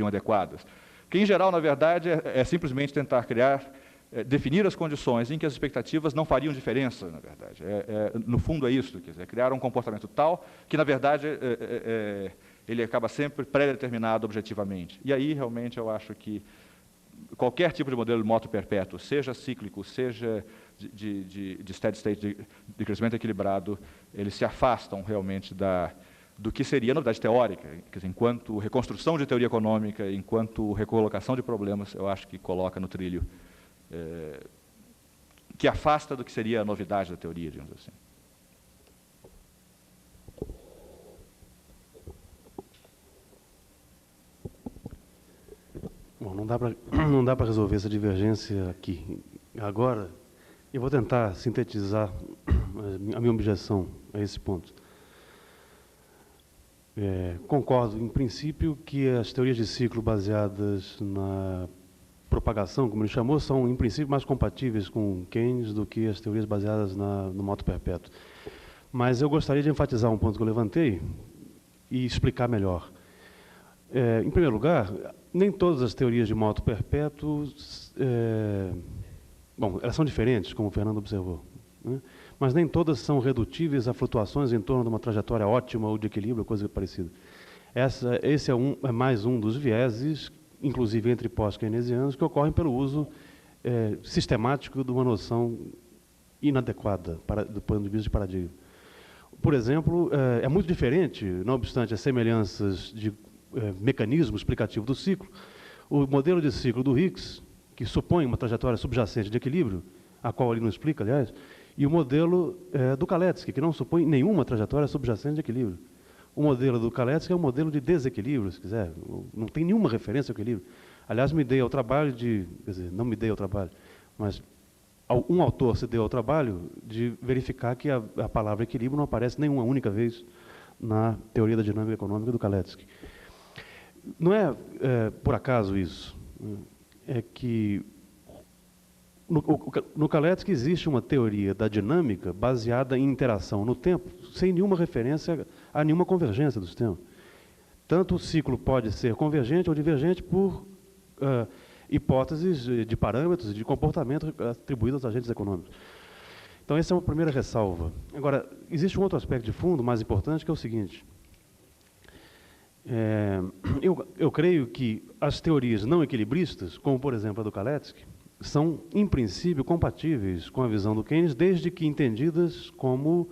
adequadas. Que, em geral, na verdade, é simplesmente tentar definir as condições em que as expectativas não fariam diferença, na verdade. No fundo, é isso, quer dizer, criar um comportamento tal que, na verdade, ele acaba sempre pré-determinado objetivamente. E aí, realmente, eu acho que qualquer tipo de modelo de moto perpétuo, seja cíclico, seja de steady state, de crescimento equilibrado, eles se afastam realmente do que seria a novidade teórica. Quer dizer, enquanto reconstrução de teoria econômica, enquanto recolocação de problemas, eu acho que coloca no trilho que afasta do que seria a novidade da teoria, digamos assim. Bom, não dá para resolver essa divergência aqui. Agora, eu vou tentar sintetizar a minha objeção a esse ponto. Concordo, em princípio, que as teorias de ciclo baseadas na propagação, como ele chamou, são, em princípio, mais compatíveis com Keynes do que as teorias baseadas no moto perpétuo. Mas eu gostaria de enfatizar um ponto que eu levantei e explicar melhor. Em primeiro lugar, nem todas as teorias de moto perpétuo, bom, elas são diferentes, como o Fernando observou, né? Mas nem todas são redutíveis a flutuações em torno de uma trajetória ótima ou de equilíbrio, coisa parecida. Esse é mais um dos vieses, inclusive entre pós-keynesianos, que ocorrem pelo uso sistemático de uma noção inadequada do ponto de vista de paradigma. Por exemplo, é muito diferente, não obstante as semelhanças de mecanismo explicativo do ciclo, o modelo de ciclo do Higgs, que supõe uma trajetória subjacente de equilíbrio, a qual ele não explica, aliás, e o modelo do Kalecki, que não supõe nenhuma trajetória subjacente de equilíbrio. O modelo do Kalecki é um modelo de desequilíbrio, se quiser, não tem nenhuma referência ao equilíbrio. Aliás, me dei ao trabalho de, quer dizer, não me dei ao trabalho, mas um autor se deu ao trabalho de verificar que a palavra equilíbrio não aparece nenhuma única vez na teoria da dinâmica econômica do Kalecki. Não é, por acaso isso, é que no Kalecki existe uma teoria da dinâmica baseada em interação no tempo, sem nenhuma referência a nenhuma convergência do sistema. Tanto o ciclo pode ser convergente ou divergente por hipóteses de parâmetros e de comportamento atribuídos aos agentes econômicos. Então, essa é uma primeira ressalva. Agora, existe um outro aspecto de fundo mais importante, que é o seguinte. Eu creio que as teorias não equilibristas, como, por exemplo, a do Kalecki, são, em princípio, compatíveis com a visão do Keynes, desde que entendidas como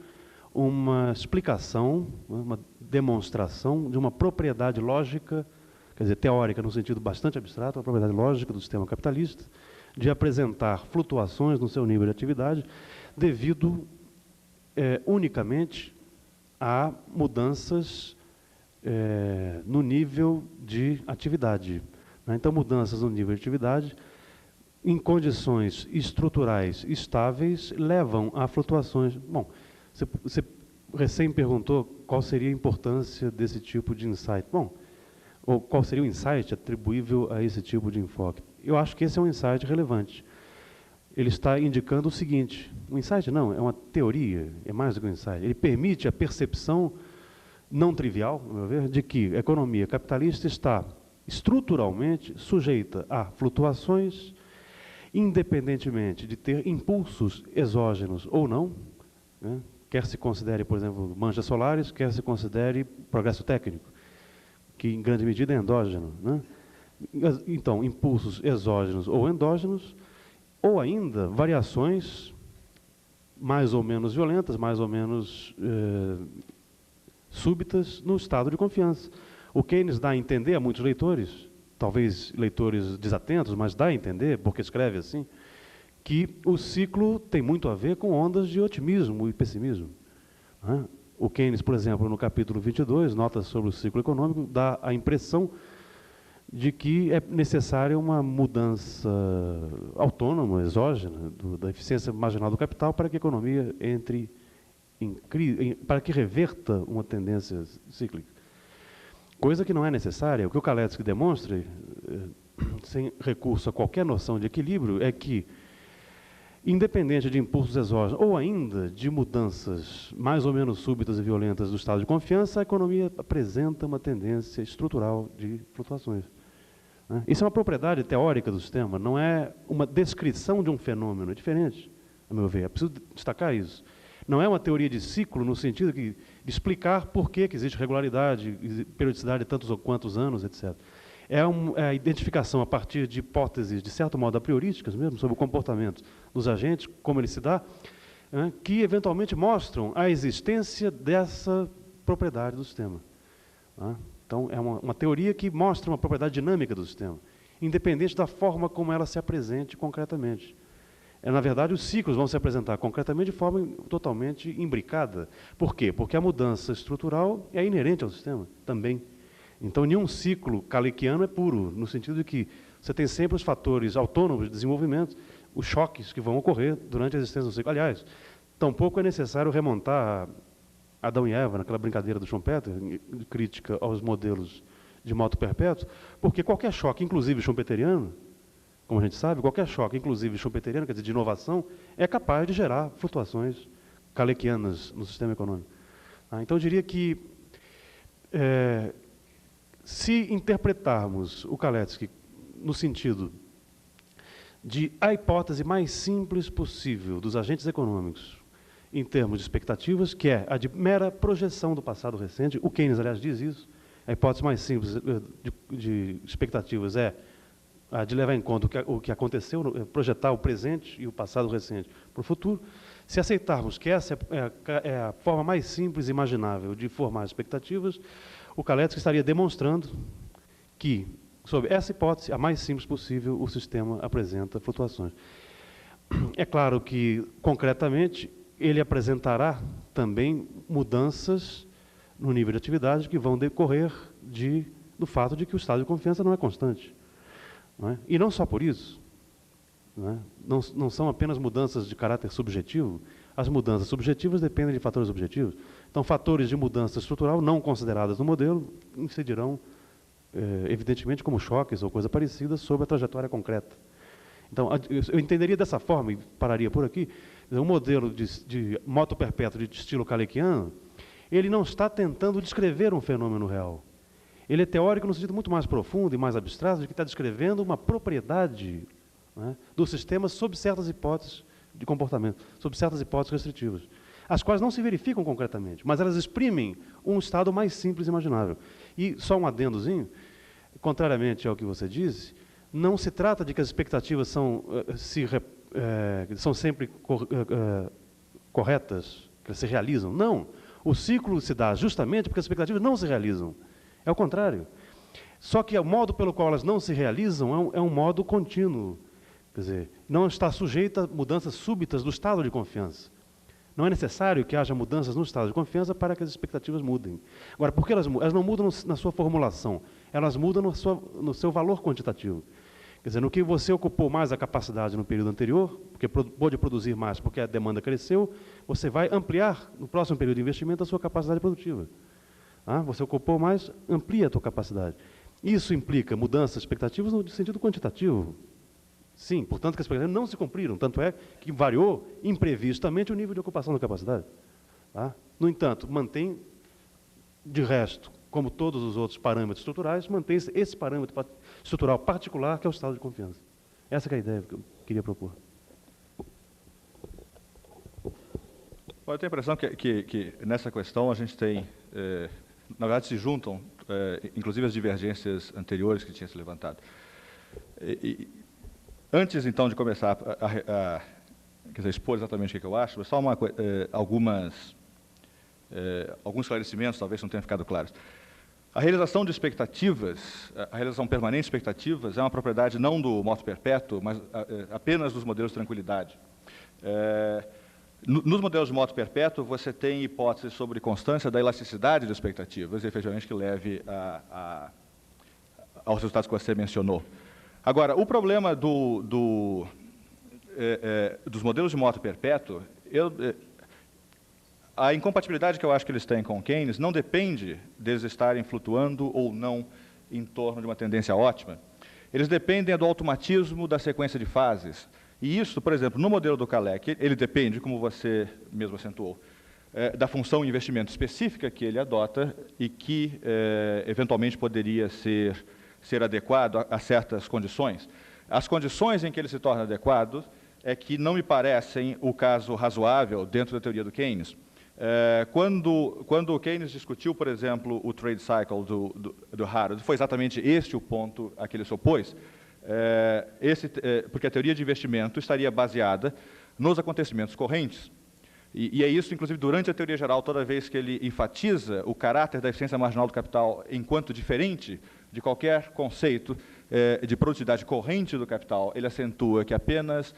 uma explicação, uma demonstração de uma propriedade lógica, quer dizer, teórica no sentido bastante abstrato, uma propriedade lógica do sistema capitalista, de apresentar flutuações no seu nível de atividade, devido unicamente a mudanças no nível de atividade. Então, mudanças no nível de atividade, em condições estruturais estáveis, levam a flutuações. Bom, você recém perguntou qual seria a importância desse tipo de insight. Bom, ou qual seria o insight atribuível a esse tipo de enfoque. Eu acho que esse é um insight relevante. Ele está indicando o seguinte, um insight não, é uma teoria, é mais do que um insight. Ele permite a percepção não trivial, no meu ver, de que a economia capitalista está estruturalmente sujeita a flutuações, independentemente de ter impulsos exógenos ou não, né? Quer se considere, por exemplo, manchas solares, quer se considere progresso técnico, que em grande medida é endógeno, né? Então, impulsos exógenos ou endógenos, ou ainda variações mais ou menos violentas, mais ou menos súbitas no estado de confiança. O Keynes dá a entender a muitos leitores, talvez leitores desatentos, mas dá a entender, porque escreve assim, que o ciclo tem muito a ver com ondas de otimismo e pessimismo, né? O Keynes, por exemplo, no capítulo 22, Notas sobre o Ciclo Econômico, dá a impressão de que é necessária uma mudança autônoma, exógena, da eficiência marginal do capital para que a economia entre em crise, para que reverta uma tendência cíclica. Coisa que não é necessária. O que o Kalecki demonstra, sem recurso a qualquer noção de equilíbrio, é que, independente de impulsos exógenos ou ainda de mudanças mais ou menos súbitas e violentas do estado de confiança, a economia apresenta uma tendência estrutural de flutuações. Isso é uma propriedade teórica do sistema, não é uma descrição de um fenômeno, é diferente, a meu ver. É preciso destacar isso. Não é uma teoria de ciclo no sentido de explicar por que existe regularidade, periodicidade de tantos ou quantos anos, etc. É a identificação a partir de hipóteses, de certo modo, a priorísticas mesmo, sobre o comportamento dos agentes, como ele se dá, que eventualmente mostram a existência dessa propriedade do sistema. Então, é uma teoria que mostra uma propriedade dinâmica do sistema, independente da forma como ela se apresente concretamente. Na verdade, os ciclos vão se apresentar concretamente de forma totalmente imbricada. Por quê? Porque a mudança estrutural é inerente ao sistema também. Então, nenhum ciclo kaleckiano é puro, no sentido de que você tem sempre os fatores autônomos de desenvolvimento, os choques que vão ocorrer durante a existência do ciclo. Aliás, tampouco é necessário remontar a Adão e Eva, naquela brincadeira do Schumpeter, crítica aos modelos de moto perpétuo, porque qualquer choque, inclusive schumpeteriano, como a gente sabe, qualquer choque, inclusive schumpeteriano, quer dizer, de inovação, é capaz de gerar flutuações kaleckianas no sistema econômico. Então, eu diria que, se interpretarmos o Kalecki no sentido de a hipótese mais simples possível dos agentes econômicos em termos de expectativas, que é a de mera projeção do passado recente, o Keynes, aliás, diz isso, a hipótese mais simples de expectativas é a de levar em conta o que aconteceu, projetar o presente e o passado recente para o futuro. Se aceitarmos que essa é a forma mais simples e imaginável de formar expectativas, o Kalecki estaria demonstrando que, sob essa hipótese, a mais simples possível, o sistema apresenta flutuações. É claro que, concretamente, ele apresentará também mudanças no nível de atividade que vão decorrer do fato de que o estado de confiança não é constante. Não é? E não só por isso. Não são apenas mudanças de caráter subjetivo. As mudanças subjetivas dependem de fatores objetivos. Então, fatores de mudança estrutural não considerados no modelo incidirão, evidentemente, como choques ou coisa parecida sobre a trajetória concreta. Então, eu entenderia dessa forma, e pararia por aqui, um modelo de moto perpétuo de estilo Kalekiano, ele não está tentando descrever um fenômeno real. Ele é teórico no sentido muito mais profundo e mais abstrato de que está descrevendo uma propriedade, né, do sistema sob certas hipóteses de comportamento, sob certas hipóteses restritivas, as quais não se verificam concretamente, mas elas exprimem um estado mais simples imaginável. E só um adendozinho, contrariamente ao que você disse, não se trata de que as expectativas são sempre corretas, que elas se realizam. Não. O ciclo se dá justamente porque as expectativas não se realizam. É o contrário. Só que o modo pelo qual elas não se realizam é um modo contínuo. Quer dizer, não está sujeita a mudanças súbitas do estado de confiança. Não é necessário que haja mudanças no estado de confiança para que as expectativas mudem. Agora, por que elas não mudam na sua formulação? Elas mudam no seu valor quantitativo. Quer dizer, no que você ocupou mais a capacidade no período anterior, porque pôde produzir mais porque a demanda cresceu, você vai ampliar, no próximo período de investimento, a sua capacidade produtiva. Você ocupou mais, amplia a sua capacidade. Isso implica mudanças expectativas no sentido quantitativo. Sim, portanto, que as expectativas não se cumpriram, tanto é que variou imprevistamente o nível de ocupação da capacidade. No entanto, mantém, de resto, como todos os outros parâmetros estruturais, mantém-se esse parâmetro estrutural particular, que é o estado de confiança. Essa que é a ideia que eu queria propor. Eu tenho a impressão que nessa questão a gente tem, na verdade, se juntam, inclusive as divergências anteriores que tinham se levantado. Antes, então, de começar a expor exatamente o que eu acho, só alguns esclarecimentos, talvez não tenham ficado claros. A realização de expectativas, a realização permanente de expectativas, é uma propriedade não do moto perpétuo, mas apenas dos modelos de tranquilidade. Nos modelos de moto perpétuo, você tem hipóteses sobre constância da elasticidade das expectativas, efetivamente, que leve aos resultados que você mencionou. Agora, o problema dos modelos de moto perpétuo, a incompatibilidade que eu acho que eles têm com Keynes não depende deles estarem flutuando ou não em torno de uma tendência ótima. Eles dependem do automatismo da sequência de fases. E isso, por exemplo, no modelo do Kalecki, ele depende, como você mesmo acentuou, da função investimento específica que ele adota e que, eventualmente, poderia ser adequado a certas condições. As condições em que ele se torna adequado é que não me parecem o caso razoável dentro da teoria do Keynes. Quando o Keynes discutiu, por exemplo, o trade cycle do Harrod, foi exatamente este o ponto a que ele se opôs, porque a teoria de investimento estaria baseada nos acontecimentos correntes. E é isso, inclusive, durante a teoria geral, toda vez que ele enfatiza o caráter da eficiência marginal do capital enquanto diferente de qualquer conceito de produtividade corrente do capital, ele acentua que apenas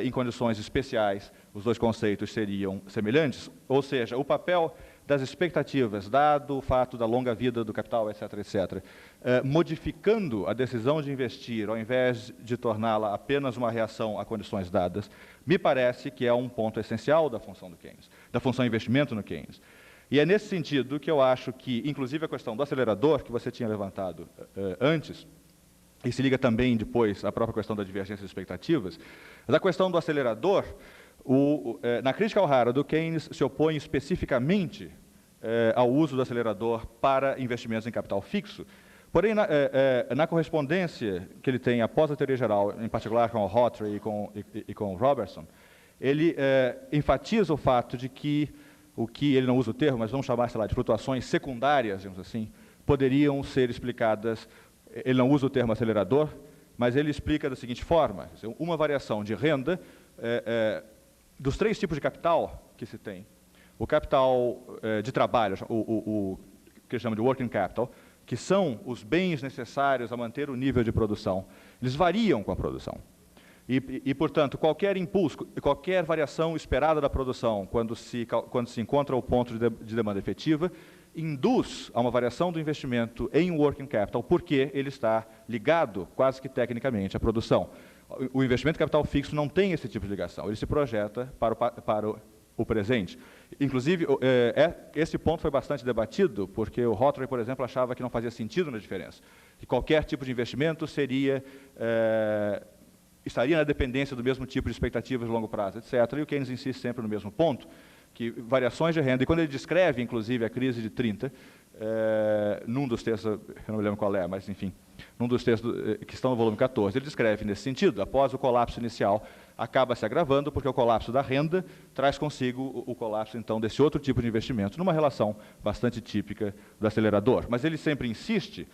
em condições especiais os dois conceitos seriam semelhantes, ou seja, o papel das expectativas, dado o fato da longa vida do capital, etc., etc., modificando a decisão de investir, ao invés de torná-la apenas uma reação a condições dadas, me parece que é um ponto essencial da função do Keynes, da função investimento no Keynes. E é nesse sentido que eu acho que, inclusive, a questão do acelerador, que você tinha levantado antes, e se liga também depois à própria questão da divergência de expectativas, mas a questão do acelerador, na crítica ao Harrod, o Keynes se opõe especificamente ao uso do acelerador para investimentos em capital fixo. Porém, na correspondência que ele tem após a teoria geral, em particular com o Hawtrey e com o Robertson, ele enfatiza o fato de que o que ele não usa o termo, mas vamos chamar, sei lá, de flutuações secundárias, digamos assim, poderiam ser explicadas. Ele não usa o termo acelerador, mas ele explica da seguinte forma: uma variação de renda dos três tipos de capital que se tem. O capital de trabalho, o que ele chama de working capital, que são os bens necessários a manter o nível de produção, eles variam com a produção. E, portanto, qualquer impulso, qualquer variação esperada da produção, quando se encontra o ponto de demanda efetiva, induz a uma variação do investimento em working capital, porque ele está ligado, quase que tecnicamente, à produção. O investimento em capital fixo não tem esse tipo de ligação, ele se projeta para o presente. Inclusive, esse ponto foi bastante debatido, porque o Rothery, por exemplo, achava que não fazia sentido na diferença, que qualquer tipo de investimento estaria na dependência do mesmo tipo de expectativas de longo prazo, etc. E o Keynes insiste sempre no mesmo ponto, que variações de renda, e quando ele descreve, inclusive, a crise de 30, num dos textos, eu não me lembro qual é, mas, enfim, num dos textos que estão no volume 14, ele descreve nesse sentido, após o colapso inicial, acaba se agravando, porque o colapso da renda traz consigo o colapso, então, desse outro tipo de investimento, numa relação bastante típica do acelerador. Mas ele sempre insiste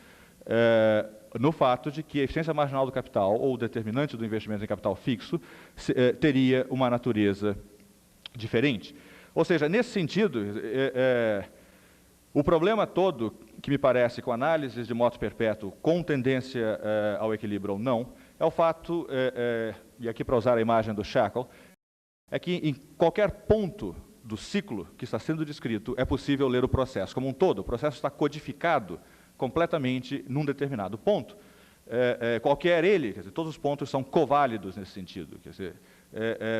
no fato de que a eficiência marginal do capital, ou o determinante do investimento em capital fixo, teria uma natureza diferente. Ou seja, nesse sentido, o problema todo, que me parece, com análises de moto perpétuo com tendência ao equilíbrio ou não, é o fato, e aqui para usar a imagem do Shackle, é que em qualquer ponto do ciclo que está sendo descrito, é possível ler o processo como um todo. O processo está codificado completamente num determinado ponto. Qualquer ele, quer dizer, todos os pontos são coválidos nesse sentido. Quer dizer,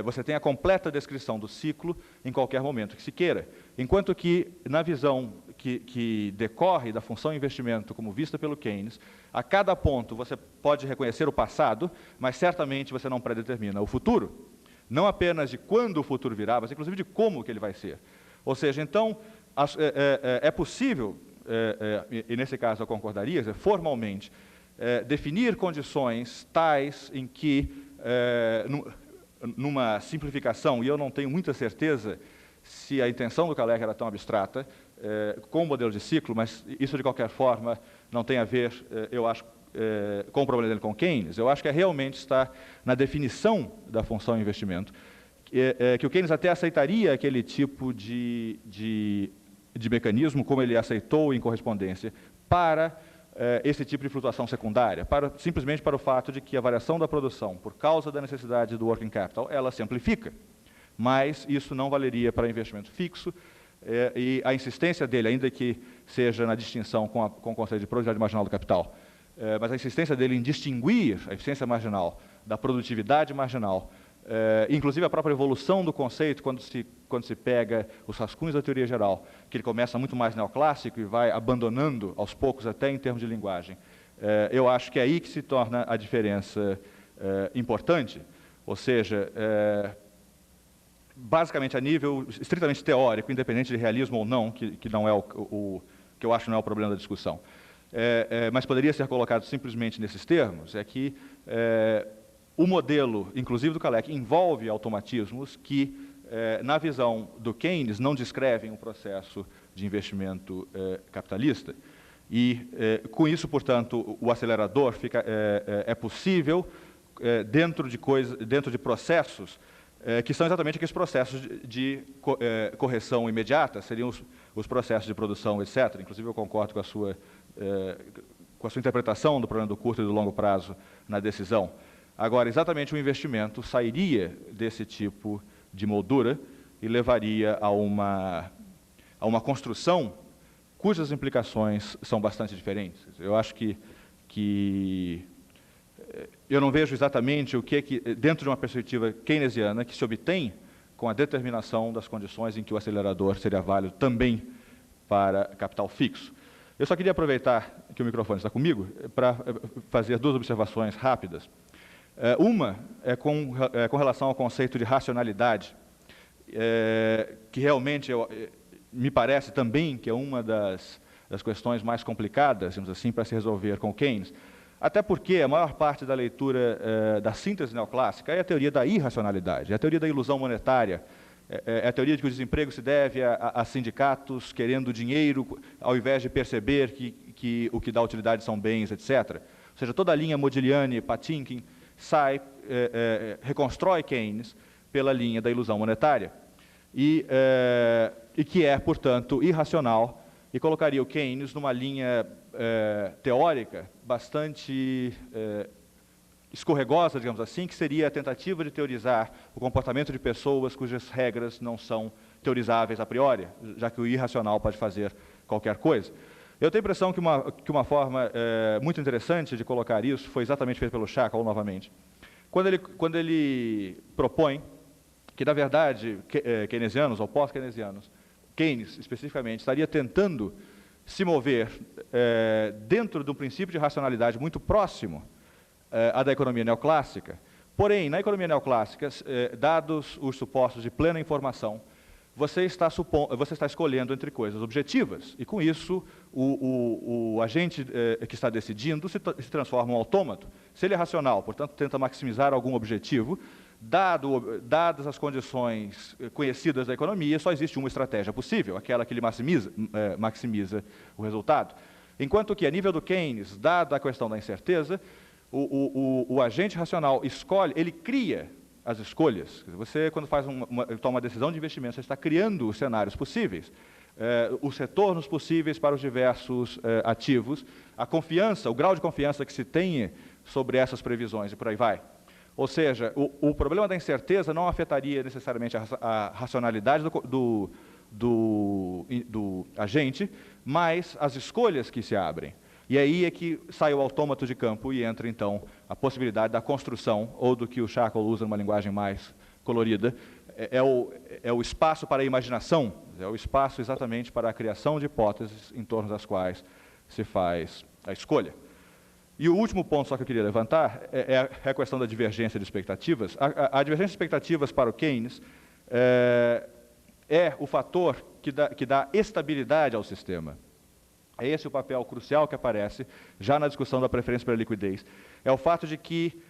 você tem a completa descrição do ciclo em qualquer momento que se queira. Enquanto que, na visão que decorre da função investimento como vista pelo Keynes, a cada ponto você pode reconhecer o passado, mas certamente você não predetermina o futuro. Não apenas de quando o futuro virá, mas inclusive de como que ele vai ser. Ou seja, então, é possível, e nesse caso eu concordaria, formalmente, definir condições tais em que, numa simplificação, e eu não tenho muita certeza se a intenção do Kalecki era tão abstrata, com o modelo de ciclo, mas isso, de qualquer forma, não tem a ver, eu acho, com o problema dele com Keynes. Eu acho que realmente está na definição da função investimento, que o Keynes até aceitaria aquele tipo de mecanismo, como ele aceitou em correspondência, para esse tipo de flutuação secundária, simplesmente para o fato de que a variação da produção, por causa da necessidade do working capital, ela se amplifica. Mas isso não valeria para investimento fixo, e a insistência dele, ainda que seja na distinção com o conceito de produtividade marginal do capital, mas a insistência dele em distinguir a eficiência marginal da produtividade marginal, inclusive a própria evolução do conceito, quando se pega os rascunhos da teoria geral, que ele começa muito mais neoclássico e vai abandonando aos poucos, até em termos de linguagem, eu acho que é aí que se torna a diferença importante, ou seja, basicamente a nível estritamente teórico, independente de realismo ou não, que não é que eu acho não é o problema da discussão, mas poderia ser colocado simplesmente nesses termos, é que o modelo, inclusive do Kalecki, envolve automatismos que, na visão do Keynes, não descrevem um processo de investimento capitalista. E, com isso, portanto, o acelerador é possível dentro de processos que são exatamente aqueles processos de correção imediata, seriam os processos de produção, etc. Inclusive, eu concordo com a sua interpretação do problema do curto e do longo prazo na decisão. Agora, exatamente o investimento sairia desse tipo de moldura e levaria a uma construção cujas implicações são bastante diferentes. Eu acho que eu não vejo exatamente o que, dentro de uma perspectiva keynesiana, que se obtém com a determinação das condições em que o acelerador seria válido também para capital fixo. Eu só queria aproveitar que o microfone está comigo para fazer duas observações rápidas. Uma é com relação ao conceito de racionalidade, que realmente me parece também que é uma das questões mais complicadas, digamos assim, para se resolver com Keynes, até porque a maior parte da leitura da síntese neoclássica é a teoria da irracionalidade, é a teoria da ilusão monetária, é a teoria de que o desemprego se deve a sindicatos querendo dinheiro, ao invés de perceber que o que dá utilidade são bens, etc. Ou seja, toda a linha Modigliani, Patinkin, reconstrói Keynes pela linha da ilusão monetária, e que é, portanto, irracional, e colocaria o Keynes numa linha teórica bastante escorregosa, digamos assim, que seria a tentativa de teorizar o comportamento de pessoas cujas regras não são teorizáveis a priori, já que o irracional pode fazer qualquer coisa. Eu tenho a impressão que uma forma muito interessante de colocar isso foi exatamente feita pelo Shackle, novamente, quando ele propõe que, na verdade, keynesianos ou pós-keynesianos, Keynes, especificamente, estaria tentando se mover dentro de um princípio de racionalidade muito próximo à da economia neoclássica. Porém, na economia neoclássica, dados os supostos de plena informação, você está escolhendo entre coisas objetivas, e com isso o agente que está decidindo se transforma em um autômato. Se ele é racional, portanto, tenta maximizar algum objetivo, dadas as condições conhecidas da economia, só existe uma estratégia possível, aquela que ele maximiza o resultado. Enquanto que, a nível do Keynes, dada a questão da incerteza, o agente racional escolhe, ele cria as escolhas. Você, quando toma uma decisão de investimento, você está criando os cenários possíveis, os retornos possíveis para os diversos ativos, a confiança, o grau de confiança que se tenha sobre essas previsões e por aí vai. Ou seja, o problema da incerteza não afetaria necessariamente a racionalidade do agente, mas as escolhas que se abrem. E aí é que sai o autômato de campo e entra, então, a possibilidade da construção, ou do que o Shackle usa numa linguagem mais colorida, é o espaço para a imaginação, é o espaço exatamente para a criação de hipóteses em torno das quais se faz a escolha. E o último ponto só que eu queria levantar é a questão da divergência de expectativas. A divergência de expectativas para o Keynes é o fator que dá estabilidade ao sistema. É esse o papel crucial que aparece já na discussão da preferência pela liquidez. É o fato de que,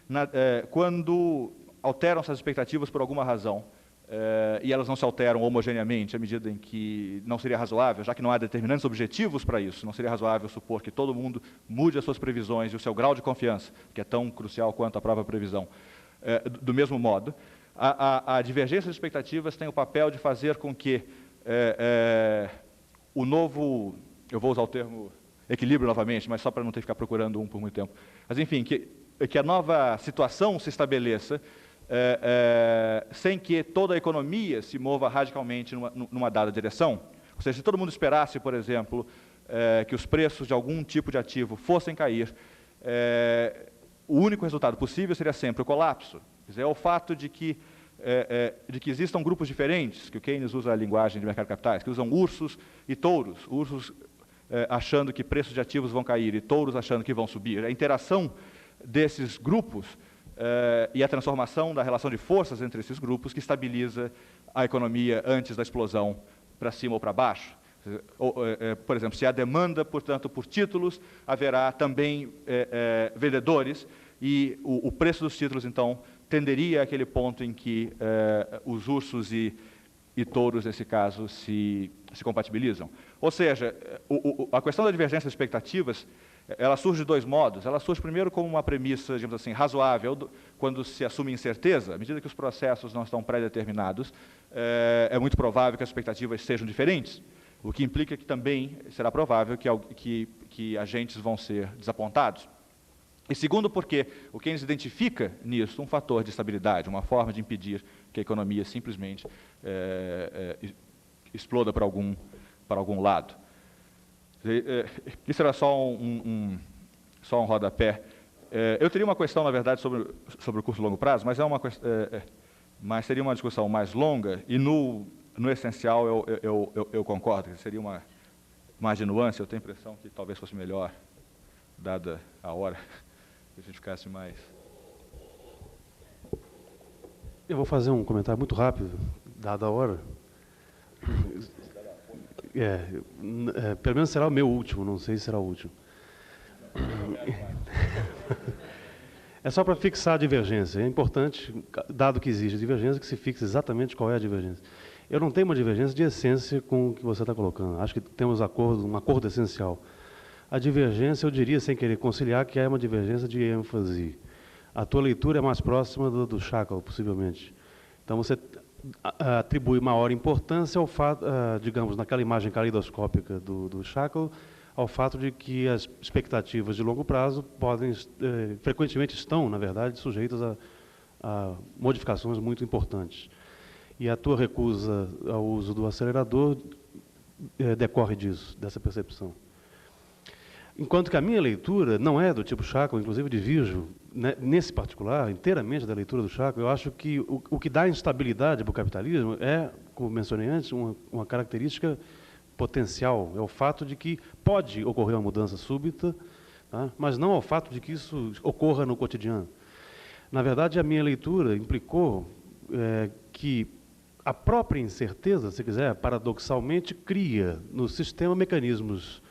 quando alteram-se as expectativas por alguma razão, e elas não se alteram homogeneamente, à medida em que não seria razoável, já que não há determinantes objetivos para isso, não seria razoável supor que todo mundo mude as suas previsões e o seu grau de confiança, que é tão crucial quanto a própria previsão. Do mesmo modo, a divergência de expectativas tem o papel de fazer com que o novo... Eu vou usar o termo equilíbrio novamente, mas só para não ter que ficar procurando um por muito tempo. Mas, enfim, que a nova situação se estabeleça sem que toda a economia se mova radicalmente numa dada direção. Ou seja, se todo mundo esperasse, por exemplo, que os preços de algum tipo de ativo fossem cair, o único resultado possível seria sempre o colapso. Quer dizer, é o fato de que existam grupos diferentes, que o Keynes usa a linguagem de mercado de capitais, que usam ursos e touros, ursos achando que preços de ativos vão cair e touros achando que vão subir. A interação desses grupos e a transformação da relação de forças entre esses grupos que estabiliza a economia antes da explosão para cima ou para baixo. Por exemplo, se há demanda, portanto, por títulos, haverá também vendedores e o preço dos títulos, então, tenderia àquele ponto em que os ursos e touros, nesse caso, se compatibilizam. Ou seja, a questão da divergência de expectativas, ela surge de dois modos. Ela surge primeiro como uma premissa, digamos assim, razoável, quando se assume incerteza. À medida que os processos não estão pré-determinados, é muito provável que as expectativas sejam diferentes, o que implica que também será provável que agentes vão ser desapontados. E segundo, porque o Keynes identifica nisso um fator de estabilidade, uma forma de impedir que a economia simplesmente exploda para algum lado. Isso era só um rodapé. Eu teria uma questão, na verdade, sobre o curto e longo prazo, mas seria uma discussão mais longa, e no essencial eu concordo, que seria uma mais de nuance. Eu tenho a impressão que talvez fosse melhor, dada a hora, que a gente ficasse mais... Eu vou fazer um comentário muito rápido, dada a hora. Pelo menos será o meu último, não sei se será o último. É só para fixar a divergência. É importante, dado que existe divergência, que se fixe exatamente qual é a divergência. Eu não tenho uma divergência de essência com o que você está colocando. Acho que temos um acordo essencial. A divergência, eu diria, sem querer conciliar, que é uma divergência de ênfase. A tua leitura é mais próxima do Shackle, possivelmente. Então, você atribui maior importância ao fato, digamos, naquela imagem caleidoscópica do Shackle, ao fato de que as expectativas de longo prazo frequentemente estão, na verdade, sujeitas a modificações muito importantes. E a tua recusa ao uso do acelerador decorre disso, dessa percepção. Enquanto que a minha leitura não é do tipo Shackle, inclusive divirjo, né, nesse particular, inteiramente da leitura do Shackle. Eu acho que o que dá instabilidade para o capitalismo é, como mencionei antes, uma característica potencial. É o fato de que pode ocorrer uma mudança súbita, tá? Mas não é o fato de que isso ocorra no cotidiano. Na verdade, a minha leitura implicou que a própria incerteza, se quiser, paradoxalmente, cria no sistema mecanismos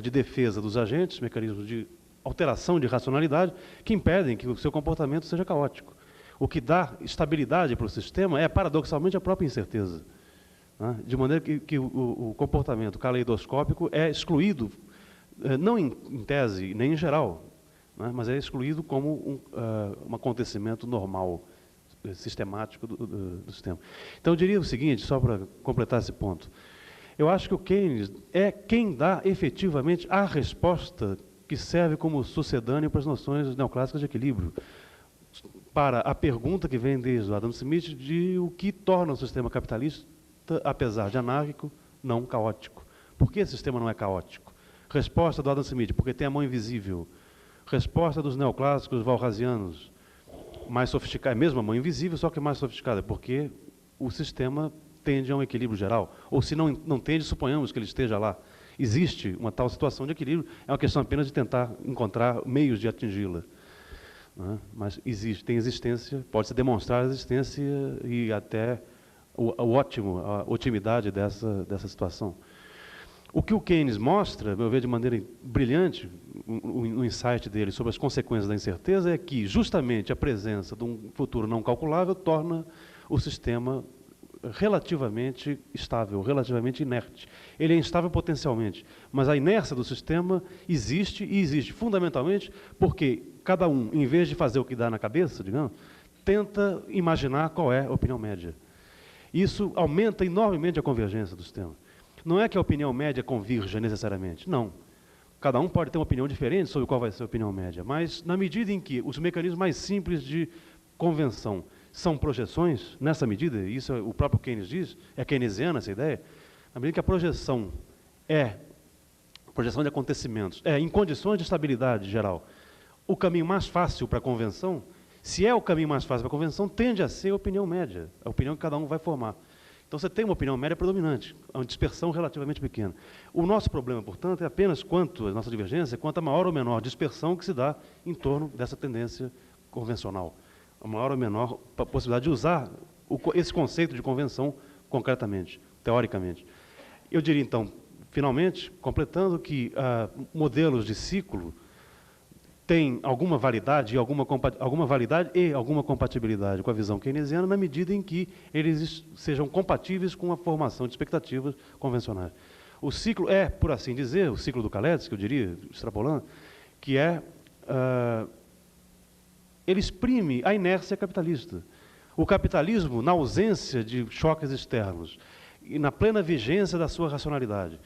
de defesa dos agentes, mecanismos de alteração de racionalidade, que impedem que o seu comportamento seja caótico. O que dá estabilidade para o sistema é, paradoxalmente, a própria incerteza, né? De maneira que o comportamento caleidoscópico é excluído, não em tese, nem em geral, né? Mas é excluído como um acontecimento normal, sistemático do sistema. Então, eu diria o seguinte, só para completar esse ponto. Eu acho que o Keynes é quem dá efetivamente a resposta que serve como sucedâneo para as noções neoclássicas de equilíbrio, para a pergunta que vem desde o Adam Smith de o que torna o sistema capitalista, apesar de anárquico, não caótico. Por que esse sistema não é caótico? Resposta do Adam Smith, porque tem a mão invisível. Resposta dos neoclássicos walrasianos, mais sofisticada, mesmo a mão invisível, só que mais sofisticada, porque o sistema tende a um equilíbrio geral. Ou se não tende, suponhamos que ele esteja lá. Existe uma tal situação de equilíbrio, é uma questão apenas de tentar encontrar meios de atingi-la. Né? Mas existe, tem existência, pode-se demonstrar a existência e até a otimidade dessa situação. O que o Keynes mostra, a meu ver de maneira brilhante, no insight dele sobre as consequências da incerteza, é que justamente a presença de um futuro não calculável torna o sistema relativamente estável, relativamente inerte. Ele é instável potencialmente, mas a inércia do sistema existe, e existe fundamentalmente porque cada um, em vez de fazer o que dá na cabeça, digamos, tenta imaginar qual é a opinião média. Isso aumenta enormemente a convergência do sistema. Não é que a opinião média convirja necessariamente, não. Cada um pode ter uma opinião diferente sobre qual vai ser a opinião média, mas na medida em que os mecanismos mais simples de convenção são projeções, nessa medida, isso o próprio Keynes diz, é keynesiana essa ideia, na medida que a projeção projeção de acontecimentos, em condições de estabilidade geral, o caminho mais fácil para a convenção, se é o caminho mais fácil para a convenção, tende a ser a opinião média, a opinião que cada um vai formar. Então você tem uma opinião média predominante, uma dispersão relativamente pequena. O nosso problema, portanto, é apenas quanto, a nossa divergência, quanto a maior ou menor dispersão que se dá em torno dessa tendência convencional. A maior ou menor possibilidade de usar esse conceito de convenção concretamente, teoricamente. Eu diria, então, finalmente, completando, que modelos de ciclo têm alguma validade e alguma compatibilidade com a visão keynesiana na medida em que eles sejam compatíveis com a formação de expectativas convencionais. O ciclo é, por assim dizer, o ciclo do Kalecki, eu diria, extrapolando, que ele exprime a inércia capitalista. O capitalismo, na ausência de choques externos e na plena vigência da sua racionalidade,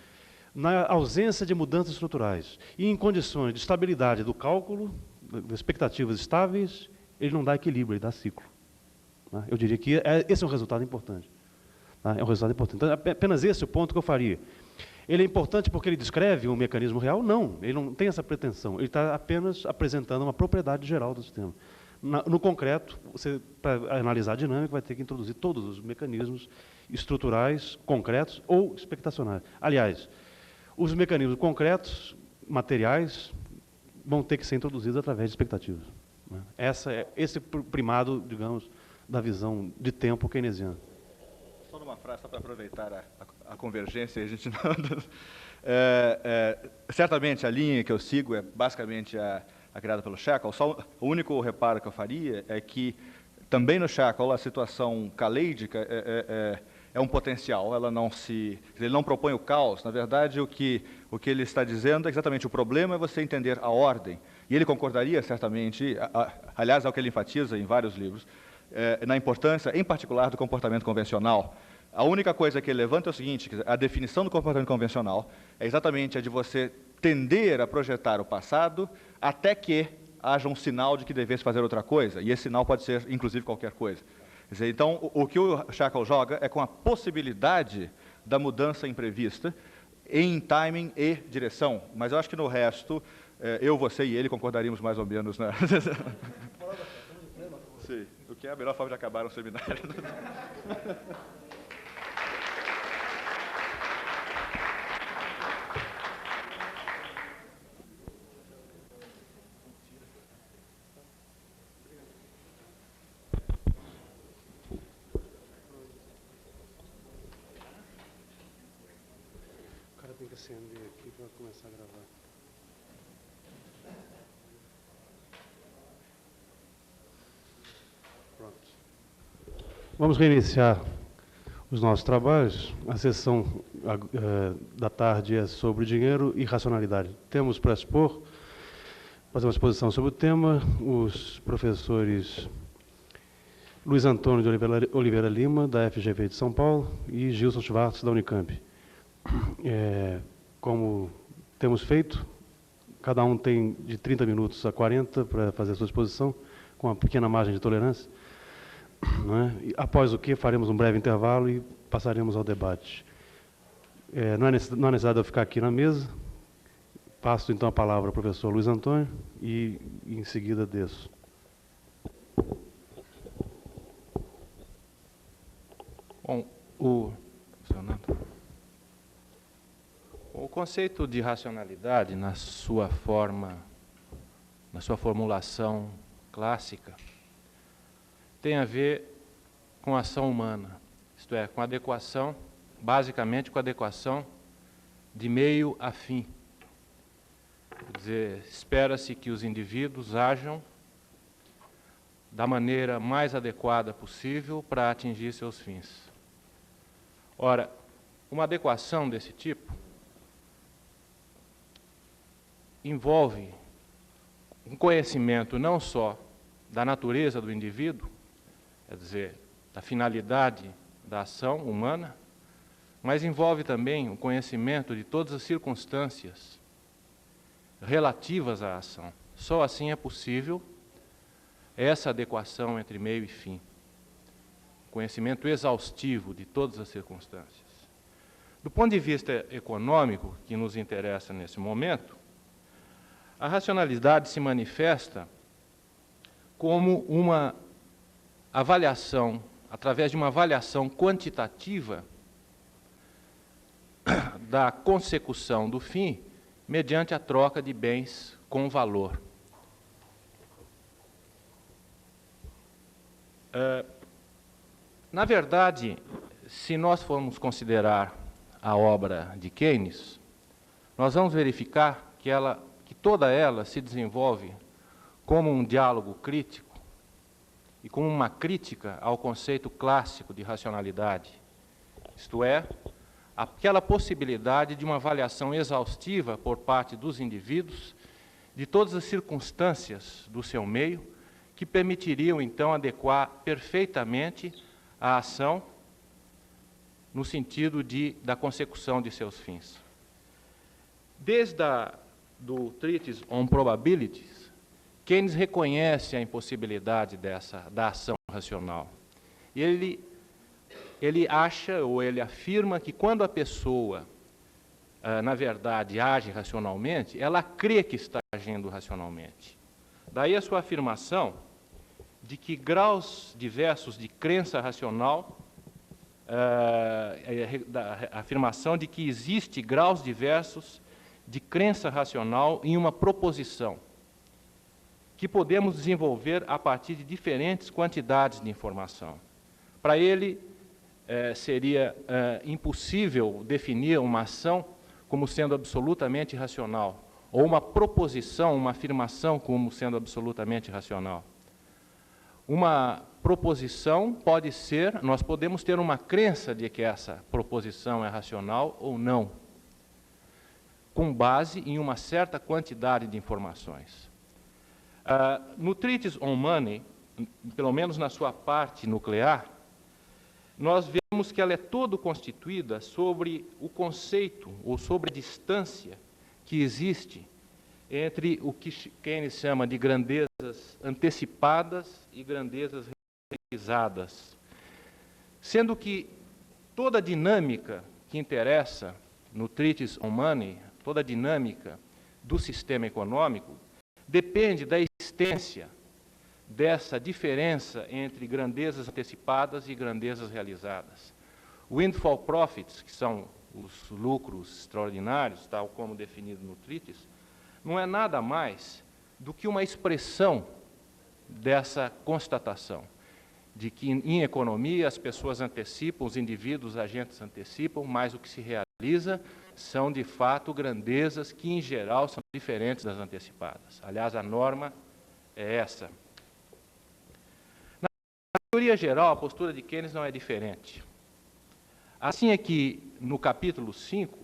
na ausência de mudanças estruturais e em condições de estabilidade do cálculo, de expectativas estáveis, ele não dá equilíbrio, ele dá ciclo. Eu diria que esse é um resultado importante. É um resultado importante. Então, apenas esse é o ponto que eu faria. Ele é importante porque ele descreve um mecanismo real? Não, ele não tem essa pretensão. Ele está apenas apresentando uma propriedade geral do sistema. No concreto, você, para analisar a dinâmica, vai ter que introduzir todos os mecanismos estruturais, concretos ou expectacionais. Aliás, os mecanismos concretos, materiais, vão ter que ser introduzidos através de expectativas. Esse primado, digamos, da visão de tempo keynesiana. Só numa frase, só para aproveitar a convergência, a gente não... certamente a linha que eu sigo é basicamente a criada pelo Shackle. Só o único reparo que eu faria é que também no Shackle a situação caleidica é um potencial, ele não propõe o caos. Na verdade, o que ele está dizendo é exatamente o problema é você entender a ordem. E ele concordaria certamente, aliás, é o que ele enfatiza em vários livros, na importância, em particular, do comportamento convencional. A única coisa que ele levanta é o seguinte, a definição do comportamento convencional é exatamente a de você tender a projetar o passado até que haja um sinal de que devesse fazer outra coisa, e esse sinal pode ser, inclusive, qualquer coisa. Quer dizer, então, o que o Shackle joga é com a possibilidade da mudança imprevista em timing e direção. Mas eu acho que no resto, eu, você e ele concordaríamos mais ou menos, né? Sim, o que é a melhor forma de acabar um seminário. O cara tem que acender aqui para começar a gravar. Pronto. Vamos reiniciar os nossos trabalhos. A sessão da tarde é sobre dinheiro e racionalidade. Temos para expor, fazer uma exposição sobre o tema, os professores Luiz Antônio de Oliveira Lima, da FGV de São Paulo, e Gilson Schwartz, da Unicamp. Como temos feito, cada um tem de 30 minutos a 40 para fazer a sua exposição, com uma pequena margem de tolerância. E, após o que faremos um breve intervalo e passaremos ao debate. Não há necessidade de eu ficar aqui na mesa. Passo então a palavra ao professor Luiz Antônio e em seguida desço. Bom, o conceito de racionalidade, na sua formulação clássica, tem a ver com a ação humana, isto é, com a adequação, basicamente com a adequação de meio a fim. Quer dizer, espera-se que os indivíduos ajam da maneira mais adequada possível para atingir seus fins. Ora, uma adequação desse tipo envolve um conhecimento não só da natureza do indivíduo, quer dizer, da finalidade da ação humana, mas envolve também o conhecimento de todas as circunstâncias relativas à ação. Só assim é possível essa adequação entre meio e fim. Conhecimento exaustivo de todas as circunstâncias. Do ponto de vista econômico, que nos interessa nesse momento, a racionalidade se manifesta como uma avaliação, através de uma avaliação quantitativa da consecução do fim mediante a troca de bens com valor. Na verdade, se nós formos considerar a obra de Keynes, nós vamos verificar que toda ela se desenvolve como um diálogo crítico e como uma crítica ao conceito clássico de racionalidade, isto é, aquela possibilidade de uma avaliação exaustiva por parte dos indivíduos de todas as circunstâncias do seu meio que permitiriam, então, adequar perfeitamente a ação no sentido da consecução de seus fins. Desde do Treatise on Probabilities, Keynes reconhece a impossibilidade da ação racional. E ele acha, ou ele afirma, que quando a pessoa, na verdade, age racionalmente, ela crê que está agindo racionalmente. Daí a sua afirmação de que graus diversos de crença racional, a afirmação de que existe graus diversos de crença racional em uma proposição, que podemos desenvolver a partir de diferentes quantidades de informação. Para ele, seria impossível definir uma ação como sendo absolutamente racional, ou uma proposição, uma afirmação como sendo absolutamente racional. Uma proposição pode ser, nós podemos ter uma crença de que essa proposição é racional ou não, com base em uma certa quantidade de informações. No Treatise on Money, pelo menos na sua parte nuclear, nós vemos que ela é toda constituída sobre o conceito, ou sobre a distância que existe entre o que Keynes chama de grandezas antecipadas e grandezas realizadas, sendo que toda a dinâmica que interessa no Treatise on Money, toda a dinâmica do sistema econômico, depende da existência dessa diferença entre grandezas antecipadas e grandezas realizadas. Windfall profits, que são os lucros extraordinários, tal como definido no Treatise, não é nada mais do que uma expressão dessa constatação, de que em economia as pessoas antecipam, os indivíduos, os agentes antecipam, mas o que se realiza são, de fato, grandezas que, em geral, são diferentes das antecipadas. Aliás, a norma é essa. Na teoria geral, a postura de Keynes não é diferente. Assim é que, no capítulo 5,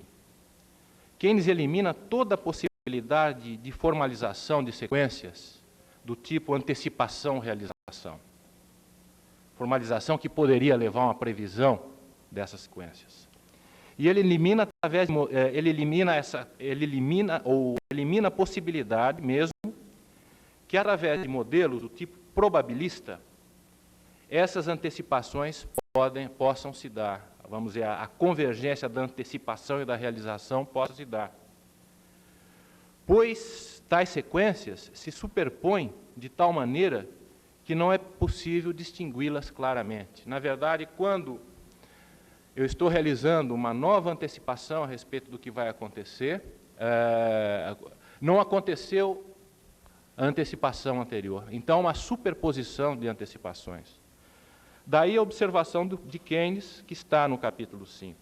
Keynes elimina toda a possibilidade de formalização de sequências do tipo antecipação-realização. Formalização que poderia levar a uma previsão dessas sequências. E ele elimina através de, elimina a possibilidade mesmo que através de modelos do tipo probabilista essas antecipações possam se dar. Vamos dizer, a convergência da antecipação e da realização possa se dar. Pois tais sequências se superpõem de tal maneira que não é possível distingui-las claramente. Na verdade, quando eu estou realizando uma nova antecipação a respeito do que vai acontecer, não aconteceu a antecipação anterior. Então, uma superposição de antecipações. Daí a observação de Keynes, que está no capítulo 5.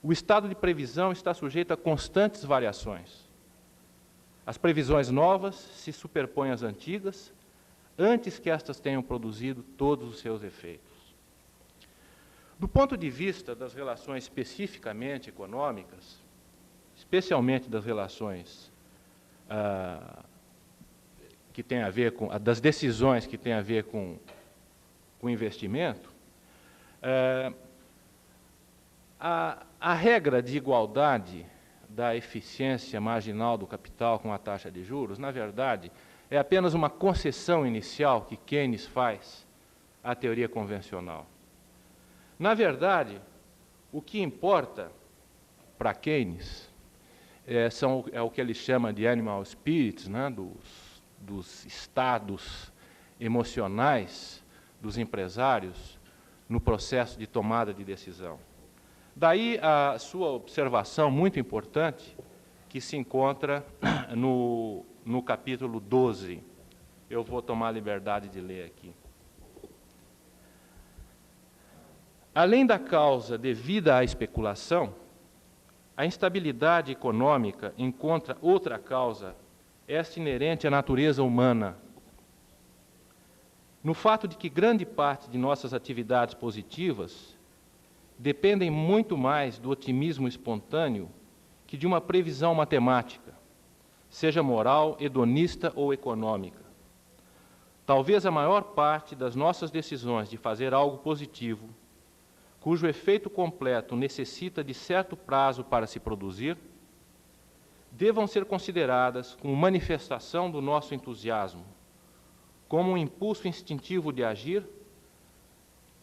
O estado de previsão está sujeito a constantes variações. As previsões novas se superpõem às antigas, antes que estas tenham produzido todos os seus efeitos. Do ponto de vista das relações especificamente econômicas, especialmente das relações que têm a ver com, das decisões que têm a ver com o investimento, a regra de igualdade da eficiência marginal do capital com a taxa de juros, na verdade, é apenas uma concessão inicial que Keynes faz à teoria convencional. Na verdade, o que importa para Keynes é o que ele chama de animal spirits, né, dos estados emocionais dos empresários no processo de tomada de decisão. Daí a sua observação muito importante, que se encontra no capítulo 12. Eu vou tomar a liberdade de ler aqui. Além da causa devida à especulação, a instabilidade econômica encontra outra causa, esta inerente à natureza humana, no fato de que grande parte de nossas atividades positivas dependem muito mais do otimismo espontâneo que de uma previsão matemática, seja moral, hedonista ou econômica. Talvez a maior parte das nossas decisões de fazer algo positivo, cujo efeito completo necessita de certo prazo para se produzir, devam ser consideradas como manifestação do nosso entusiasmo, como um impulso instintivo de agir,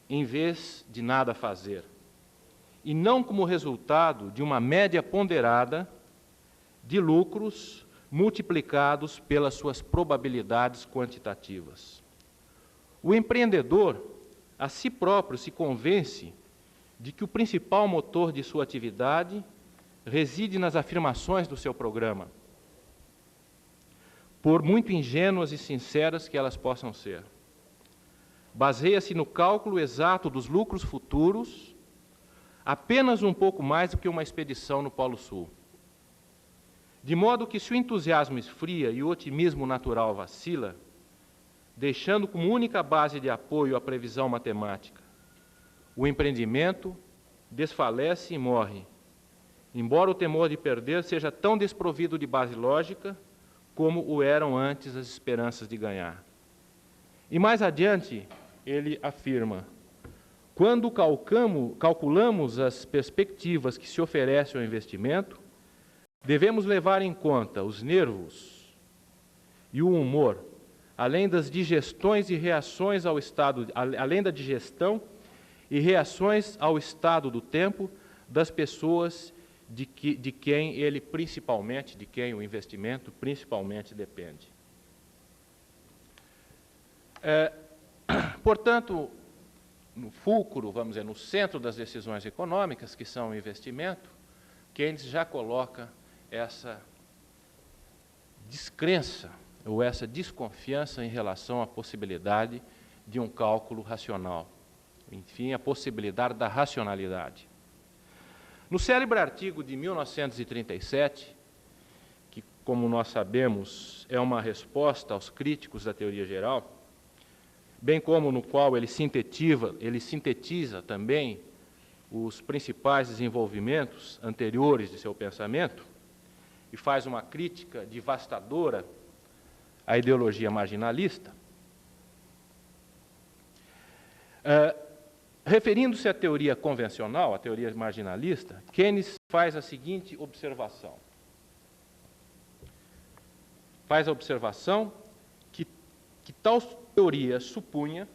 em vez de nada fazer, e não como resultado de uma média ponderada de lucros multiplicados pelas suas probabilidades quantitativas. O empreendedor, a si próprio, se convence de que o principal motor de sua atividade reside nas afirmações do seu programa, por muito ingênuas e sinceras que elas possam ser. Baseia-se no cálculo exato dos lucros futuros, apenas um pouco mais do que uma expedição no Polo Sul. De modo que, se o entusiasmo esfria e o otimismo natural vacila, deixando como única base de apoio a previsão matemática, o empreendimento desfalece e morre, embora o temor de perder seja tão desprovido de base lógica como o eram antes as esperanças de ganhar. E mais adiante, ele afirma: quando calculamos as perspectivas que se oferecem ao investimento, devemos levar em conta os nervos e o humor, além das digestões e reações ao estado, além da digestão e reações ao estado do tempo das pessoas de quem ele principalmente, de quem o investimento principalmente depende. Portanto, no fulcro, vamos dizer, no centro das decisões econômicas, que são o investimento, Keynes já coloca essa descrença ou essa desconfiança em relação à possibilidade de um cálculo racional. Enfim, a possibilidade da racionalidade. No célebre artigo de 1937, que, como nós sabemos, é uma resposta aos críticos da teoria geral, bem como no qual ele sintetiza também os principais desenvolvimentos anteriores de seu pensamento e faz uma crítica devastadora à ideologia marginalista. Referindo-se à teoria convencional, à teoria marginalista, Keynes faz a seguinte observação. Faz a observação que tal teoria supunha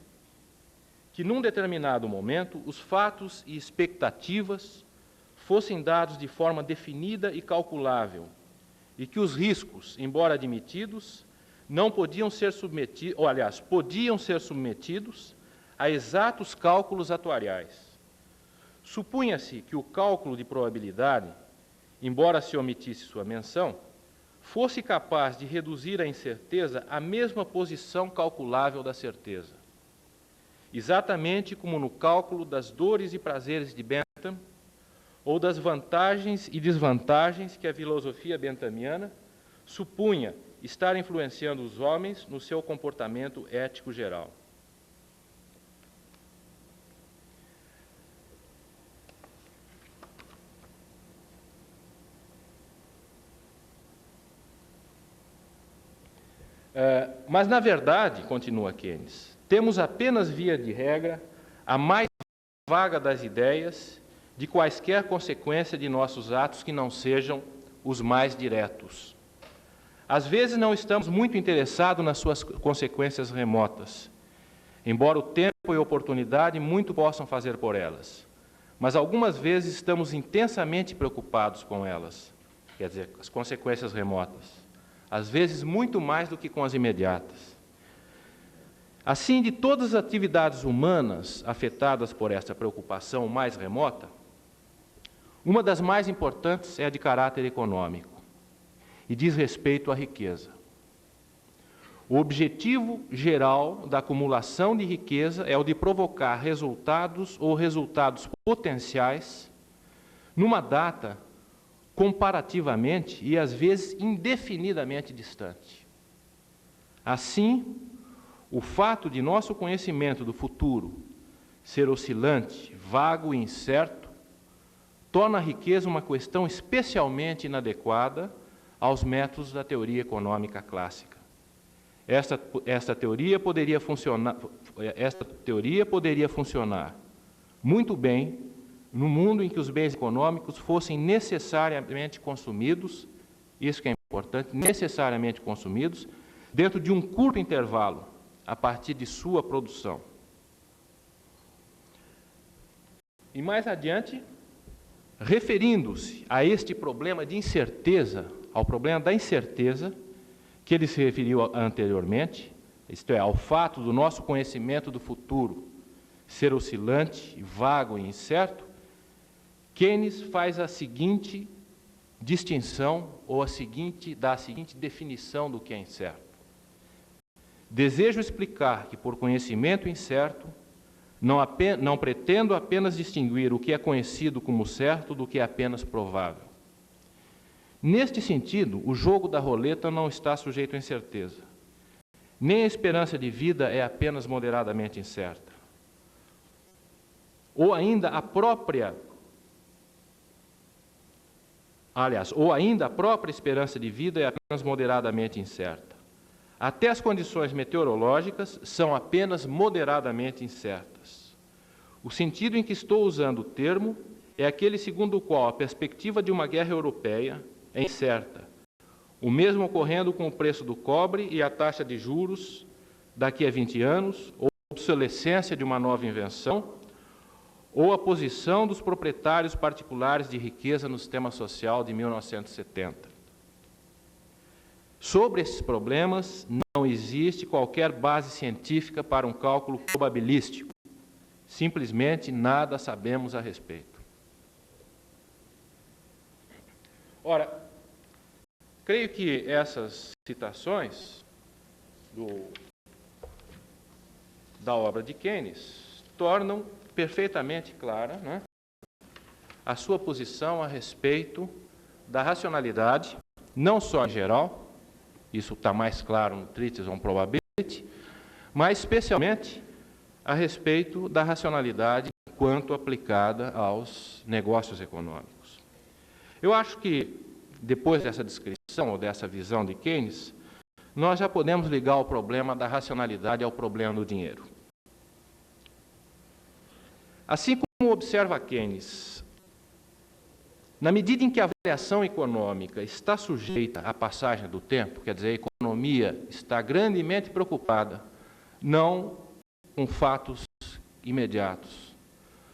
que, num determinado momento, os fatos e expectativas fossem dados de forma definida e calculável, e que os riscos, embora admitidos, não podiam ser submetidos, ou, aliás, podiam ser submetidos a exatos cálculos atuariais. Supunha-se que o cálculo de probabilidade, embora se omitisse sua menção, fosse capaz de reduzir a incerteza à mesma posição calculável da certeza. Exatamente como no cálculo das dores e prazeres de Bentham, ou das vantagens e desvantagens que a filosofia benthamiana supunha estar influenciando os homens no seu comportamento ético geral. Mas, na verdade, continua Keynes, temos apenas via de regra a mais vaga das ideias de quaisquer consequências de nossos atos que não sejam os mais diretos. Às vezes não estamos muito interessados nas suas consequências remotas, embora o tempo e a oportunidade muito possam fazer por elas. Mas algumas vezes estamos intensamente preocupados com elas, quer dizer, as consequências remotas. Às vezes muito mais do que com as imediatas. Assim, de todas as atividades humanas afetadas por esta preocupação mais remota, uma das mais importantes é a de caráter econômico e diz respeito à riqueza. O objetivo geral da acumulação de riqueza é o de provocar resultados ou resultados potenciais numa data comparativamente e, às vezes, indefinidamente distante. Assim, o fato de nosso conhecimento do futuro ser oscilante, vago e incerto, torna a riqueza uma questão especialmente inadequada aos métodos da teoria econômica clássica. Esta teoria poderia funcionar muito bem no mundo em que os bens econômicos fossem necessariamente consumidos, isso que é importante, necessariamente consumidos, dentro de um curto intervalo, a partir de sua produção. E mais adiante, referindo-se a este problema de incerteza, ao problema da incerteza, que ele se referiu anteriormente, isto é, ao fato do nosso conhecimento do futuro ser oscilante, vago e incerto, Keynes faz a seguinte distinção, ou dá a seguinte definição do que é incerto. Desejo explicar que, por conhecimento incerto, não pretendo apenas distinguir o que é conhecido como certo do que é apenas provável. Neste sentido, o jogo da roleta não está sujeito à incerteza. Nem a esperança de vida é apenas moderadamente incerta. Ou ainda a própria esperança de vida é apenas moderadamente incerta. Até as condições meteorológicas são apenas moderadamente incertas. O sentido em que estou usando o termo é aquele segundo o qual a perspectiva de uma guerra europeia é incerta, o mesmo ocorrendo com o preço do cobre e a taxa de juros daqui a 20 anos, ou a obsolescência de uma nova invenção, ou a posição dos proprietários particulares de riqueza no sistema social de 1970. Sobre esses problemas, não existe qualquer base científica para um cálculo probabilístico. Simplesmente nada sabemos a respeito. Ora, creio que essas citações da obra de Keynes tornam perfeitamente clara, né, a sua posição a respeito da racionalidade, não só em geral, isso está mais claro no Treatise on Probability, mas especialmente a respeito da racionalidade enquanto aplicada aos negócios econômicos. Eu acho que, depois dessa descrição, ou dessa visão de Keynes, nós já podemos ligar o problema da racionalidade ao problema do dinheiro. Assim como observa Keynes, na medida em que a avaliação econômica está sujeita à passagem do tempo, quer dizer, a economia está grandemente preocupada, não com fatos imediatos,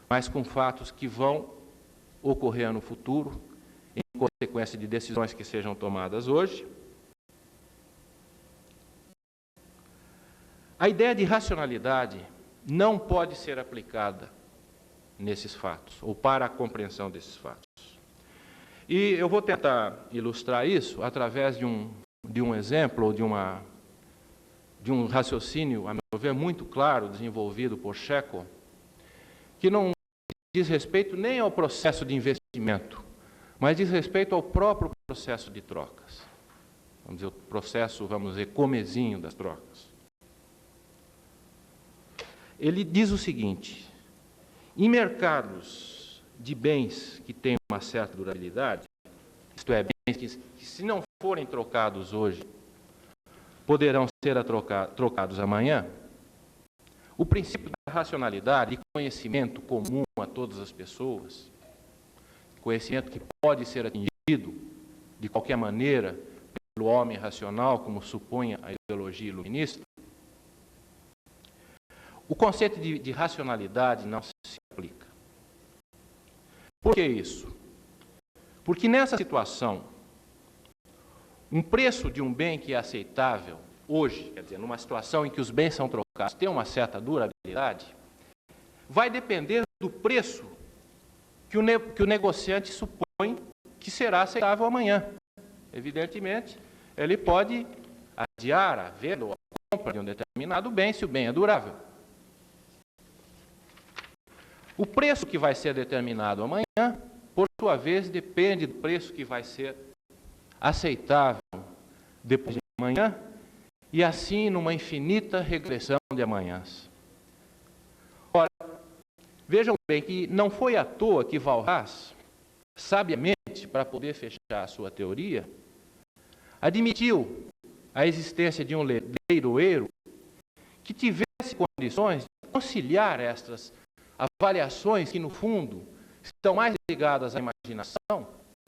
mas com fatos que vão ocorrer no futuro, em consequência de decisões que sejam tomadas hoje. A ideia de racionalidade não pode ser aplicada nesses fatos, ou para a compreensão desses fatos. E eu vou tentar ilustrar isso através de um exemplo, ou de um raciocínio, a meu ver, muito claro, desenvolvido por Checo, que não diz respeito nem ao processo de investimento, mas diz respeito ao próprio processo de trocas. Vamos dizer, o processo, comezinho das trocas. Ele diz o seguinte: em mercados de bens que têm uma certa durabilidade, isto é, bens que se não forem trocados hoje, poderão ser trocados amanhã, o princípio da racionalidade e conhecimento comum a todas as pessoas, conhecimento que pode ser atingido de qualquer maneira pelo homem racional, como supõe a ideologia iluminista, o conceito de racionalidade não se aplica. Por que isso? Porque nessa situação, um preço de um bem que é aceitável hoje, quer dizer, numa situação em que os bens são trocados, tem uma certa durabilidade, vai depender do preço que o negociante supõe que será aceitável amanhã. Evidentemente, ele pode adiar a venda ou a compra de um determinado bem, se o bem é durável. O preço que vai ser determinado amanhã, por sua vez, depende do preço que vai ser aceitável depois de amanhã, e assim numa infinita regressão de amanhãs. Ora, vejam bem que não foi à toa que Walras, sabiamente, para poder fechar a sua teoria, admitiu a existência de um leiloeiro que tivesse condições de conciliar estas avaliações que, no fundo, estão mais ligadas à imaginação